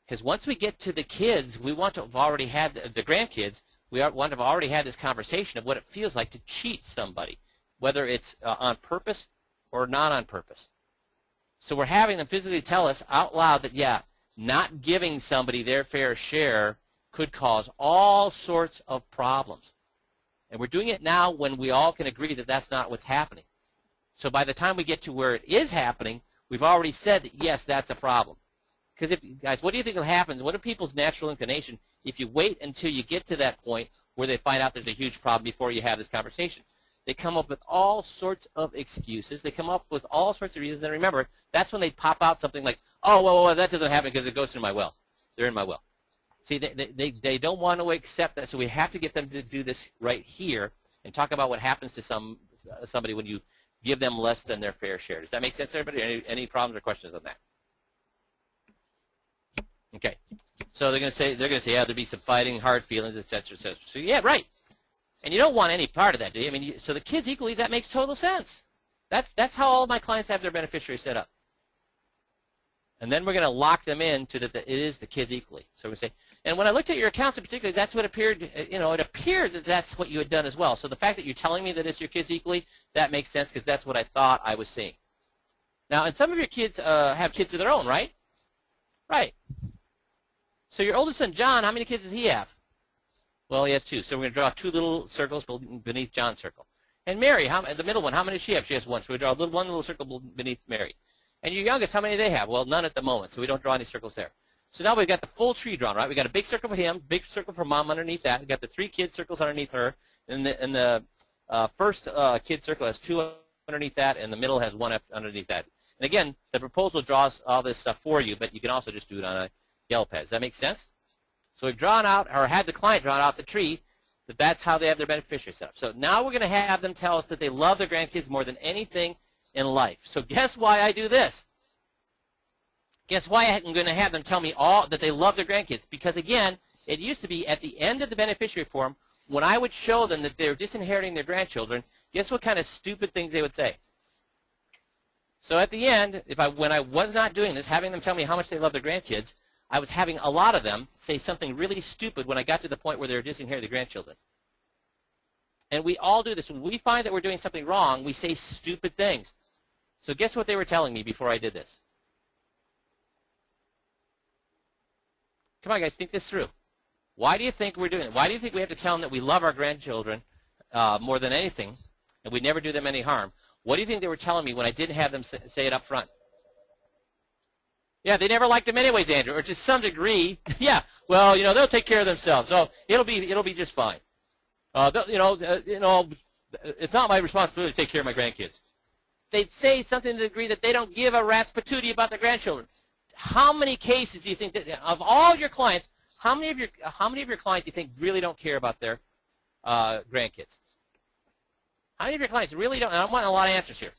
Because once we get to the kids, we want to have already had the grandkids, we want to have already had this conversation of what it feels like to cheat somebody, whether it's on purpose or not on purpose. So we're having them physically tell us out loud that, yeah, not giving somebody their fair share could cause all sorts of problems. And we're doing it now when we all can agree that that's not what's happening. So by the time we get to where it is happening, we've already said that, yes, that's a problem. Because, guys, what do you think will happen? What are people's natural inclination if you wait until you get to that point where they find out there's a huge problem before you have this conversation? They come up with all sorts of excuses. They come up with all sorts of reasons. And remember, that's when they pop out something like, oh, well, that doesn't happen because it goes to my will. They're in my will. See, they don't want to accept that, so we have to get them to do this right here and talk about what happens to somebody when you give them less than their fair share. Does that make sense, everybody? Any problems or questions on that? Okay. So they're going to say, yeah, there'll be some fighting, hard feelings, et cetera, et cetera. So yeah, right. And you don't want any part of that, do you? I mean, so the kids equally, that makes total sense. That's how all my clients have their beneficiary set up. And then we're going to lock them in to that it is the kids equally. So we say, and when I looked at your accounts in particular, that's what appeared, you know, it appeared that that's what you had done as well. So the fact that you're telling me that it's your kids equally, that makes sense because that's what I thought I was seeing. Now, and some of your kids have kids of their own, right? Right. So your oldest son, John, how many kids does he have? Well, he has 2. So we're going to draw 2 little circles beneath John's circle. And Mary, the middle one, how many does she have? She has 1. So we draw one little circle beneath Mary. And your youngest, how many do they have? Well, none at the moment, so we don't draw any circles there. So now we've got the full tree drawn, right? We've got a big circle for him, big circle for Mom underneath that. We've got the 3 kid circles underneath her. And the first kid circle has 2 underneath that, and the middle has 1 underneath that. And again, the proposal draws all this stuff for you, but you can also just do it on a yellow pad. Does that make sense? So we've drawn out, or had the client draw out the tree, that's how they have their beneficiary set up. So now we're going to have them tell us that they love their grandkids more than anything in life. So guess why I do this? Guess why I'm going to have them tell me all that they love their grandkids? Because again, it used to be at the end of the beneficiary form, when I would show them that they're disinheriting their grandchildren, guess what kind of stupid things they would say? So at the end, when I was not doing this, having them tell me how much they love their grandkids, I was having a lot of them say something really stupid when I got to the point where they were disinheriting their grandchildren. And we all do this. When we find that we're doing something wrong, we say stupid things. So guess what they were telling me before I did this? Come on, guys, think this through. Why do you think we're doing it? Why do you think we have to tell them that we love our grandchildren more than anything, and we never do them any harm? What do you think they were telling me when I didn't have them say it up front? Yeah, they never liked them anyways, Andrew, or to some degree. Yeah, well, you know, they'll take care of themselves. So it'll be just fine. It's not my responsibility to take care of my grandkids. They'd say something to the degree that they don't give a rat's patootie about their grandchildren. How many cases do you think that of all your clients, how many of your clients do you think really don't care about their grandkids? How many of your clients really don't? And I want a lot of answers here,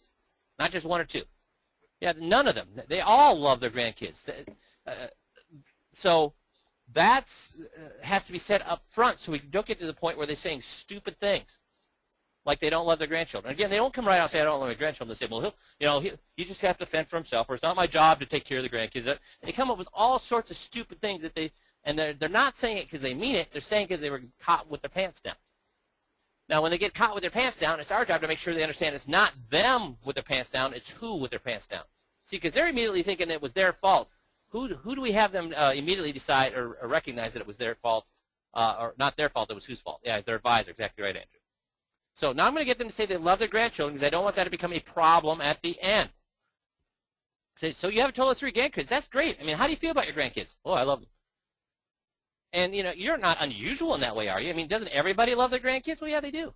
not just 1 or 2. Yeah, none of them. They all love their grandkids. So that has to be said up front so we don't get to the point where they're saying stupid things like they don't love their grandchildren. Again, they don't come right out and say, I don't love my grandchildren. They say, well, he just has to fend for himself, or it's not my job to take care of the grandkids. They come up with all sorts of stupid things that they're not saying it because they mean it. They're saying it because they were caught with their pants down. Now, when they get caught with their pants down, it's our job to make sure they understand it's not them with their pants down, it's who with their pants down. See, because they're immediately thinking it was their fault. Who do we have them immediately decide or recognize that it was their fault, or not their fault, it was whose fault? Yeah, their advisor. Exactly right, Andrew. So now I'm going to get them to say they love their grandchildren because I don't want that to become a problem at the end. So you have a total of 3 grandkids. That's great. I mean, how do you feel about your grandkids? Oh, I love them. And, you know, you're not unusual in that way, are you? I mean, doesn't everybody love their grandkids? Well, yeah, they do.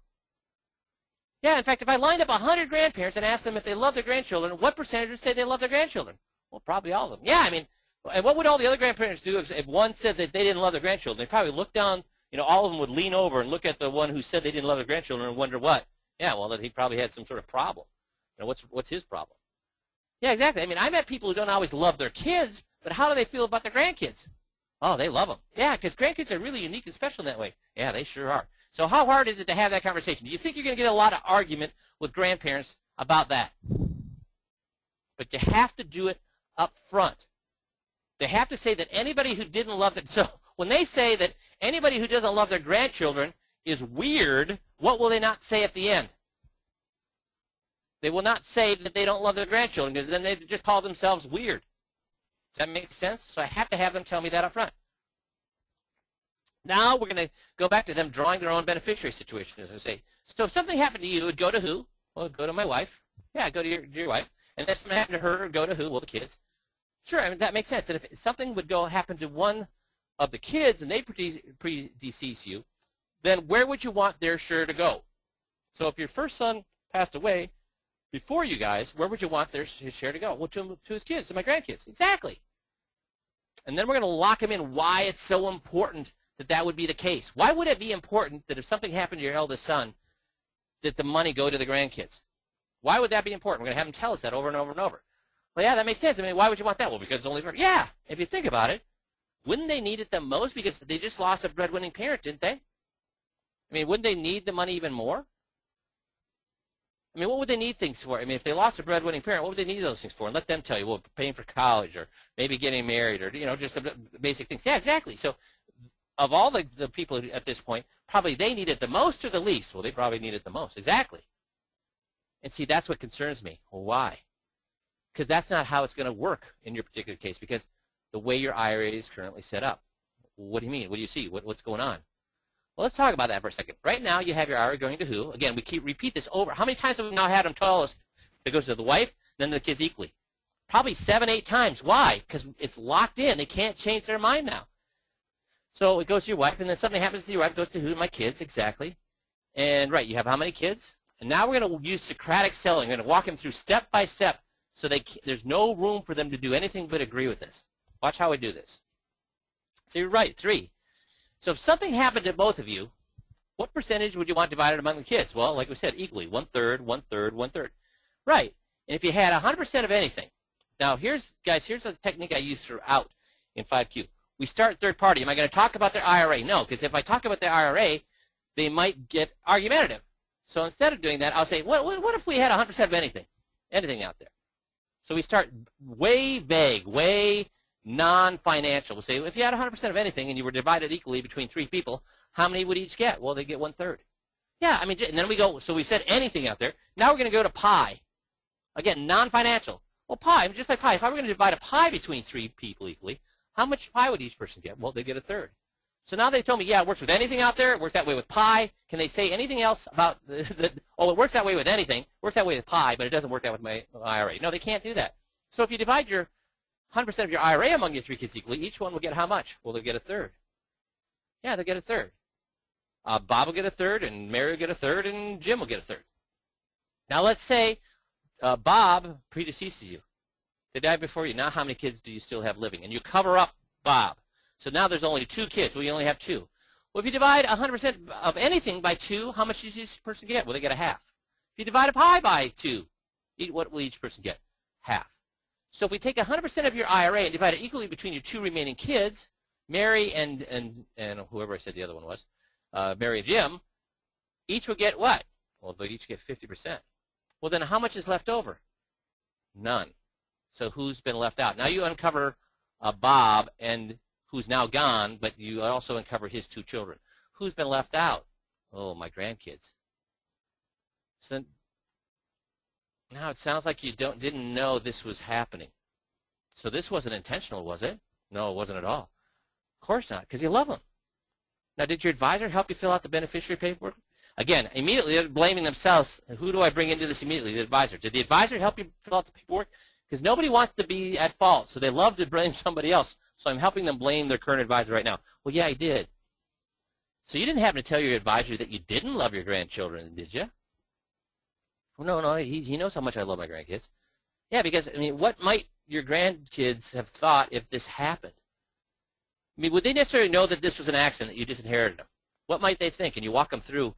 Yeah, in fact, if I lined up 100 grandparents and asked them if they love their grandchildren, what percentage would say they love their grandchildren? Well, probably all of them. Yeah, I mean, and what would all the other grandparents do if one said that they didn't love their grandchildren? They'd probably look down, you know, all of them would lean over and look at the one who said they didn't love their grandchildren and wonder what? Yeah, well, that he probably had some sort of problem. You know, what's his problem? Yeah, exactly. I mean, I met people who don't always love their kids, but how do they feel about their grandkids? Oh, they love them. Yeah, because grandkids are really unique and special in that way. Yeah, they sure are. So how hard is it to have that conversation? Do you think you're going to get a lot of argument with grandparents about that? But you have to do it up front. They have to say that anybody who didn't love them. So when they say that anybody who doesn't love their grandchildren is weird, what will they not say at the end? They will not say that they don't love their grandchildren because then they just call themselves weird. Does that make sense? So I have to have them tell me that up front. Now we're going to go back to them drawing their own beneficiary situation. As I say, so if something happened to you, it would go to who? Well, it would go to my wife. Yeah, go to your wife. And if something happened to her, it would go to who? Well, the kids. Sure, I mean, that makes sense. And if something would happen to one of the kids and they predecease you, then where would you want their share to go? So if your first son passed away before you guys, where would you want his share to go? Well, to his kids, to my grandkids. Exactly. And then we're going to lock him in why it's so important that would be the case. Why would it be important that if something happened to your eldest son, that the money go to the grandkids? Why would that be important? We're going to have them tell us that over and over and over. Well, yeah, that makes sense. I mean, why would you want that? Well, because it's only for, yeah, if you think about it, wouldn't they need it the most because they just lost a breadwinning parent, didn't they? I mean, wouldn't they need the money even more? I mean, what would they need things for? I mean, if they lost a breadwinning parent, what would they need those things for? And let them tell you, well, paying for college or maybe getting married or, just the basic things. Yeah, exactly. So of all the people at this point, probably they need it the most or the least. Well, they probably need it the most. Exactly. And see, that's what concerns me. Well, why? Because that's not how it's going to work in your particular case because the way your IRA is currently set up. What do you mean? What do you see? What's going on? Well, let's talk about that for a second. Right now, you have your IRA going to who? Again, we repeat this over. How many times have we now had them tell us it goes to the wife, then to the kids equally? Probably 7, 8 times. Why? Because it's locked in. They can't change their mind now. So it goes to your wife, and then something happens to your wife. It goes to who? My kids, exactly. And, right, you have how many kids? And now we're going to use Socratic selling. We're going to walk them through step by step so there's no room for them to do anything but agree with this. Watch how we do this. So you're right, 3. So if something happened to both of you, what percentage would you want divided among the kids? Well, like we said, equally, 1/3, 1/3, 1/3. Right. And if you had 100% of anything, now here's a technique I use throughout in 5Q. We start third party. Am I going to talk about their IRA? No, because if I talk about their IRA, they might get argumentative. So instead of doing that, I'll say, what if we had 100% of anything out there? So we start way vague, way non-financial. We'll say, if you had 100% of anything and you were divided equally between 3 people, how many would each get? Well, they get 1/3. Yeah, I mean, and then we go, so we've said anything out there. Now we're going to go to pie. Again, non-financial. Well, pie, just like pie, if I were going to divide a pie between 3 people equally, how much pie would each person get? Well, they get 1/3. So now they told me, yeah, it works with anything out there. It works that way with pie. Can they say anything else about oh, it works that way with anything. It works that way with pie, but it doesn't work that with my IRA. No, they can't do that. So if you divide your 100% of your IRA among your 3 kids equally, each one will get how much? Well, they'll get 1/3. Yeah, they'll get 1/3. Bob will get 1/3, and Mary will get 1/3, and Jim will get 1/3. Now let's say Bob predeceases you. They died before you. Now how many kids do you still have living? And you cover up Bob. So now there's only 2 kids. Well, you only have 2. Well, if you divide 100% of anything by 2, how much does each person get? Well, they get 1/2. If you divide a pie by 2, what will each person get? 1/2. So if we take 100% of your IRA and divide it equally between your 2 remaining kids, Mary and whoever I said the other one was, Mary and Jim, each will get what? Well, they'll each get 50%. Well, then how much is left over? None. So who's been left out? Now you uncover Bob, and who's now gone, but you also uncover his 2 children. Who's been left out? Oh, my grandkids. So now it sounds like you didn't know this was happening. So this wasn't intentional, was it? No, it wasn't at all. Of course not, because you love them. Now, did your advisor help you fill out the beneficiary paperwork? Again, immediately they're blaming themselves. Who do I bring into this immediately? The advisor. Did the advisor help you fill out the paperwork? Because nobody wants to be at fault, so they love to blame somebody else. So I'm helping them blame their current advisor right now. Well, yeah, I did. So you didn't happen to tell your advisor that you didn't love your grandchildren, did you? Well, no, he knows how much I love my grandkids. Yeah, because, I mean, what might your grandkids have thought if this happened? I mean, would they necessarily know that this was an accident, that you disinherited them? What might they think? And you walk them through,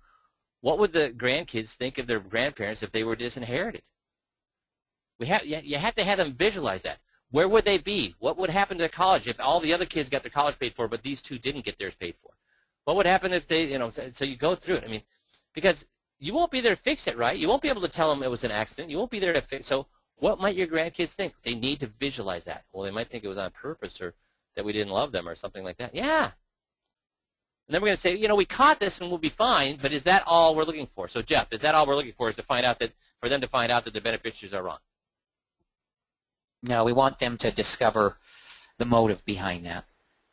what would the grandkids think of their grandparents if they were disinherited? You have to have them visualize that. Where would they be? What would happen to their college if all the other kids got their college paid for, but these 2 didn't get theirs paid for? What would happen if they, so you go through it. I mean, because you won't be there to fix it, right? You won't be able to tell them it was an accident. You won't be there to fix it. So what might your grandkids think? They need to visualize that. Well, they might think it was on purpose or that we didn't love them or something like that. Yeah. And then we're going to say, we caught this and we'll be fine, but is that all we're looking for? So, Jeff, is that all we're looking for, is to find out that, for them to find out that the beneficiaries are wrong? No, we want them to discover the motive behind that.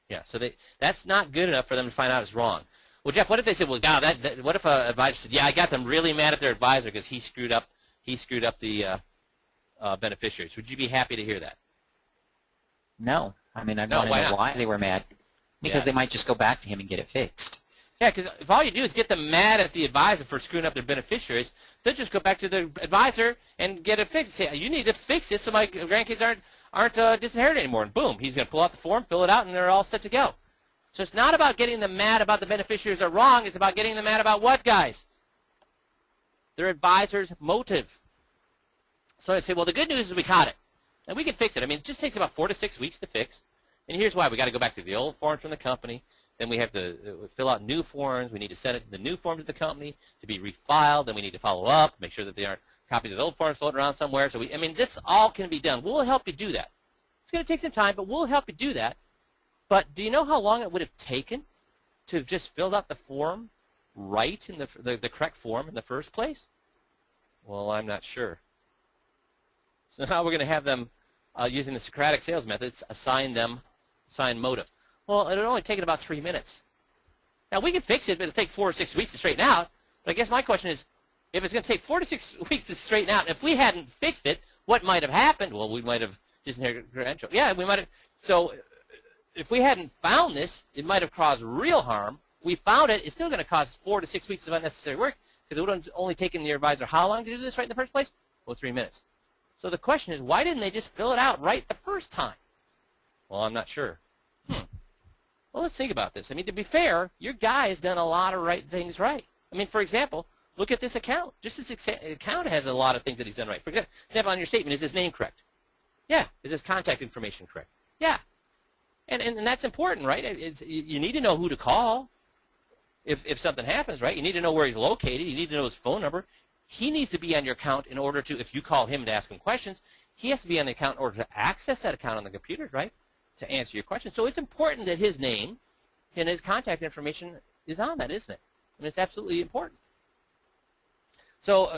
Yeah, so that's not good enough for them to find out it's wrong. Well, Jeff, what if they said, well, God, what if an advisor said, yeah, I got them really mad at their advisor because he screwed up the beneficiaries? Would you be happy to hear that? No. I mean, I don't know why they were mad. Because they might just go back to him and get it fixed. Yeah, because if all you do is get them mad at the advisor for screwing up their beneficiaries, they'll just go back to the advisor and get it fixed. Say, you need to fix this so my grandkids aren't disinherited anymore. And boom, he's going to pull out the form, fill it out, and they're all set to go. So it's not about getting them mad about the beneficiaries are wrong. It's about getting them mad about what, guys? Their advisor's motive. So I say, well, the good news is we caught it. And we can fix it. I mean, it just takes about 4 to 6 weeks to fix. And here's why. We got to go back to the old forms from the company. Then we have to fill out new forms. We need to send the new form to the company to be refiled. Then we need to follow up, make sure that they aren't copies of the old forms floating around somewhere. So I mean, this all can be done. We'll help you do that. It's going to take some time, but we'll help you do that. But do you know how long it would have taken to have just filled out the form right in the correct form in the first place? Well, I'm not sure. So now we're going to have them, using the Socratic sales methods, assign motive. Well, it would only take about 3 minutes. Now, we can fix it, but it'll take 4 or 6 weeks to straighten out. But I guess my question is, if it's going to take 4 to 6 weeks to straighten out, if we hadn't fixed it, what might have happened? Well, we might have disinherited grandchildren. Yeah, we might have. So if we hadn't found this, it might have caused real harm. We found it. It's still going to cause 4 to 6 weeks of unnecessary work because it would have only taken the advisor how long to do this right in the first place? Well, 3 minutes. So the question is, why didn't they just fill it out right the first time? Well, I'm not sure. Well, let's think about this. I mean, to be fair, your guy has done a lot of things right. I mean, for example, look at this account. Just this account has a lot of things that he's done right. For example, on your statement, is his name correct? Yeah. Is his contact information correct? Yeah. And that's important, right? You need to know who to call if something happens, right? You need to know where he's located. You need to know his phone number. He needs to be on your account in order to, if you call him to ask him questions, he has to be on the account in order to access that account on the computer, right, to answer your question. So it's important that his name and his contact information is on that, isn't it? I mean, it's absolutely important. So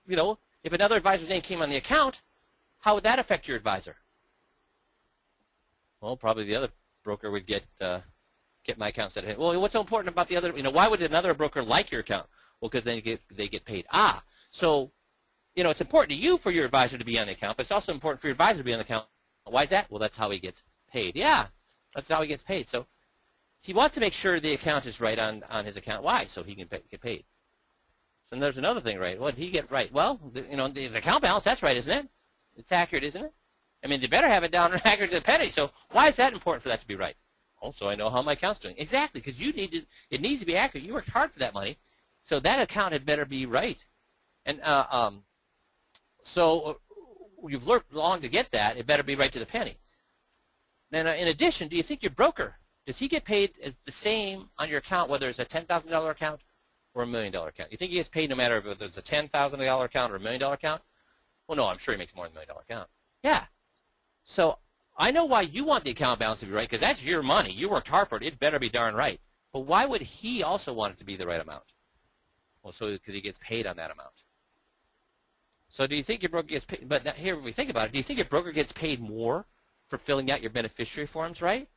you know, if another advisor's name came on the account, how would that affect your advisor? Well, probably the other broker would get my account instead of him. Well, what's so important about the other? You know, why would another broker like your account? Well, because they get paid. So, you know, it's important to you for your advisor to be on the account, but it's also important for your advisor to be on the account. Why is that? Well, that's how he gets paid. Yeah, that's how he gets paid. So he wants to make sure the account is right on his account. Why? So he can get paid. So there's another thing, right? What did he get right? Well, you know, the account balance, that's right, isn't it? It's accurate, isn't it? I mean, they better have it down accurate to the penny. So why is that important for that to be right? Also, I know how my account's doing. Exactly, because it needs to be accurate. You worked hard for that money. So that account had better be right. And so you've worked long to get that. It better be right to the penny. Then in addition, do you think your broker, does he get paid as the same on your account, whether it's a $10,000 account or a $1 million account? You think he gets paid no matter whether it's a $10,000 account or a $1 million account? Well, no, I'm sure he makes more than a $1 million account. Yeah. So I know why you want the account balance to be right, because that's your money. You worked hard for it. It better be darn right. But why would he also want it to be the right amount? Well, so because he gets paid on that amount. So do you think your broker gets paid? But here, when we think about it, do you think your broker gets paid more for filling out your beneficiary forms, right?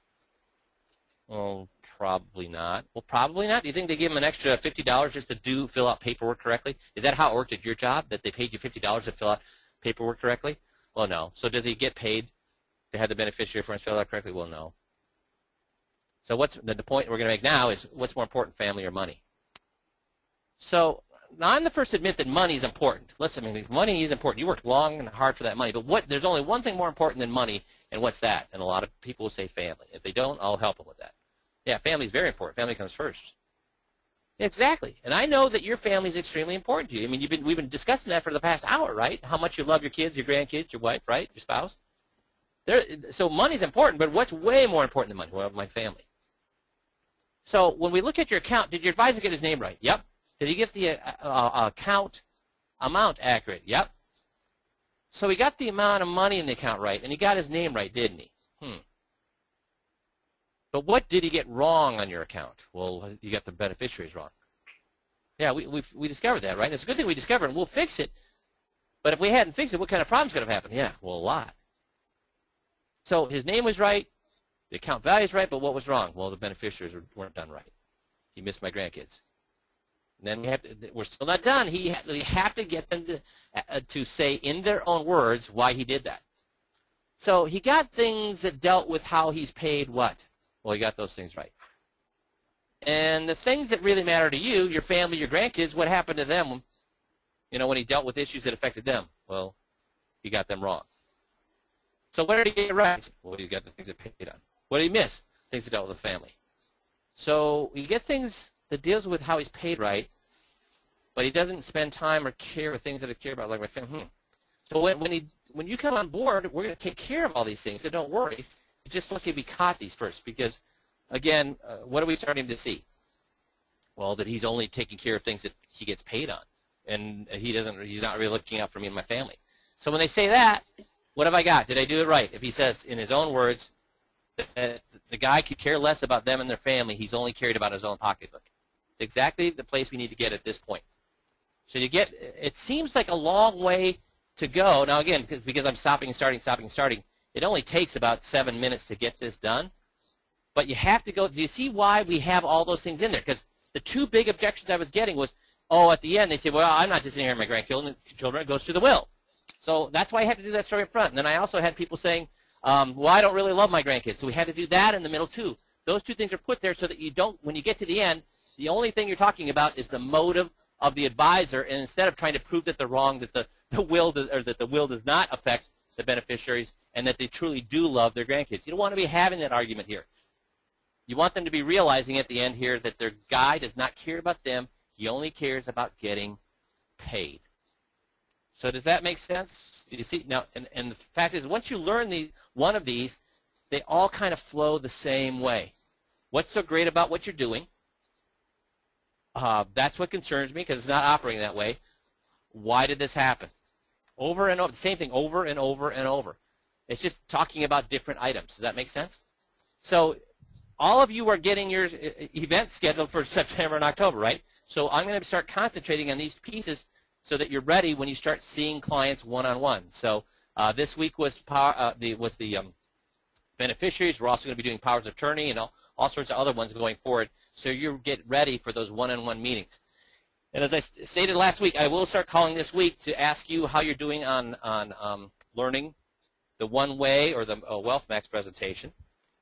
Well, probably not. Well, probably not. Do you think they give him an extra $50 just to fill out paperwork correctly? Is that how it worked at your job, that they paid you $50 to fill out paperwork correctly? Well, no. So does he get paid to have the beneficiary forms filled out correctly? Well, no. So what's the point we're going to make now is, what's more important, family or money? So now I'm the first to admit that money is important. Listen, I mean, money is important. You worked long and hard for that money. But there's only one thing more important than money, and what's that? And a lot of people will say family. If they don't, I'll help them with that. Yeah, family is very important. Family comes first. Exactly. And I know that your family is extremely important to you. I mean, we've been discussing that for the past hour, right? How much you love your kids, your grandkids, your wife, right? Your spouse. So money's important, but what's way more important than money? Well, my family. So when we look at your account, did your advisor get his name right? Yep. Did he get the account amount accurate? Yep. So he got the amount of money in the account right, and he got his name right, didn't he? But what did he get wrong on your account? Well, you got the beneficiaries wrong. Yeah, we discovered that, right? It's a good thing we discovered, and we'll fix it. But if we hadn't fixed it, what kind of problems could have happened? Yeah, well, a lot. So his name was right, the account value is right, but what was wrong? Well, the beneficiaries weren't done right. He missed my grandkids. And then we're still not done. We have to get them to say in their own words why he did that. So he got things that dealt with how he's paid what? Well, he got those things right. And the things that really matter to you, your family, your grandkids, what happened to them, you know, when he dealt with issues that affected them? Well, he got them wrong. So what did he get right? Well, he got the things that paid on. What did he miss? Things that dealt with the family. So he gets things that deals with how he's paid right, but he doesn't spend time or care with things that I care about, like my family. So when you come on board, we're going to take care of all these things. So don't worry. Just look if he caught these first, because again, what are we starting to see? Well, that he's only taking care of things that he gets paid on, and he's not really looking out for me and my family. So when they say that, what have I got? Did I do it right? If he says in his own words that the guy could care less about them and their family, he's only cared about his own pocketbook. It's exactly the place we need to get at this point. So it seems like a long way to go. Now again, because I'm stopping and starting, it only takes about 7 minutes to get this done. But you have to go. Do you see why we have all those things in there? Because the two big objections I was getting was, oh, at the end they say, well, I'm not just sitting here with my grandchildren. It goes through the will. So that's why I had to do that story up front. And then I also had people saying, well, I don't really love my grandkids. So we had to do that in the middle too. Those two things are put there so that you don't, when you get to the end, the only thing you're talking about is the motive of the advisor, and instead of trying to prove that they're wrong, that the will does not affect the beneficiaries, and that they truly do love their grandkids. You don't want to be having that argument here. You want them to be realizing at the end here that their guy does not care about them. He only cares about getting paid. So does that make sense? You see now, and the fact is, once you learn one of these, they all kind of flow the same way. What's so great about what you're doing? That's what concerns me, because it's not operating that way. Why did this happen? Over and over, the same thing over and over and over. It's just talking about different items. Does that make sense? So all of you are getting your events scheduled for September and October, right? So I'm going to start concentrating on these pieces so that you're ready when you start seeing clients one-on-one. So this week was the beneficiaries. We're also going to be doing powers of attorney and all sorts of other ones going forward. So you get ready for those one-on-one meetings. And as I stated last week, I will start calling this week to ask you how you're doing on learning the one-way or the WealthMax presentation.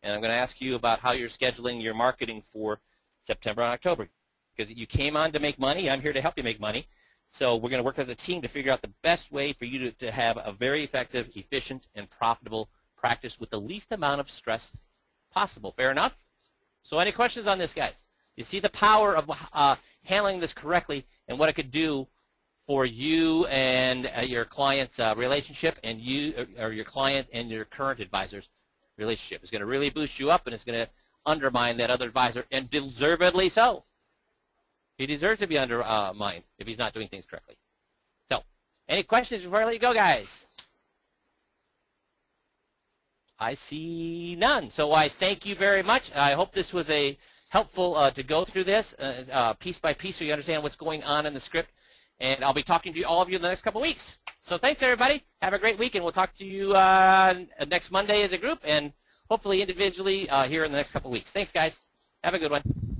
And I'm going to ask you about how you're scheduling your marketing for September and October. Because you came on to make money. I'm here to help you make money. So we're going to work as a team to figure out the best way for you to have a very effective, efficient, and profitable practice with the least amount of stress possible. Fair enough? So any questions on this, guys? You see the power of handling this correctly and what it could do for you and your client's relationship, and you or your client and your current advisor's relationship. It's going to really boost you up, and it's going to undermine that other advisor, and deservedly so. He deserves to be undermined if he's not doing things correctly. So, any questions before I let you go, guys? I see none. So I thank you very much. I hope this was helpful to go through this piece by piece so you understand what's going on in the script. And I'll be talking to all of you in the next couple of weeks. So thanks, everybody. Have a great week, and we'll talk to you next Monday as a group, and hopefully individually here in the next couple of weeks. Thanks, guys. Have a good one.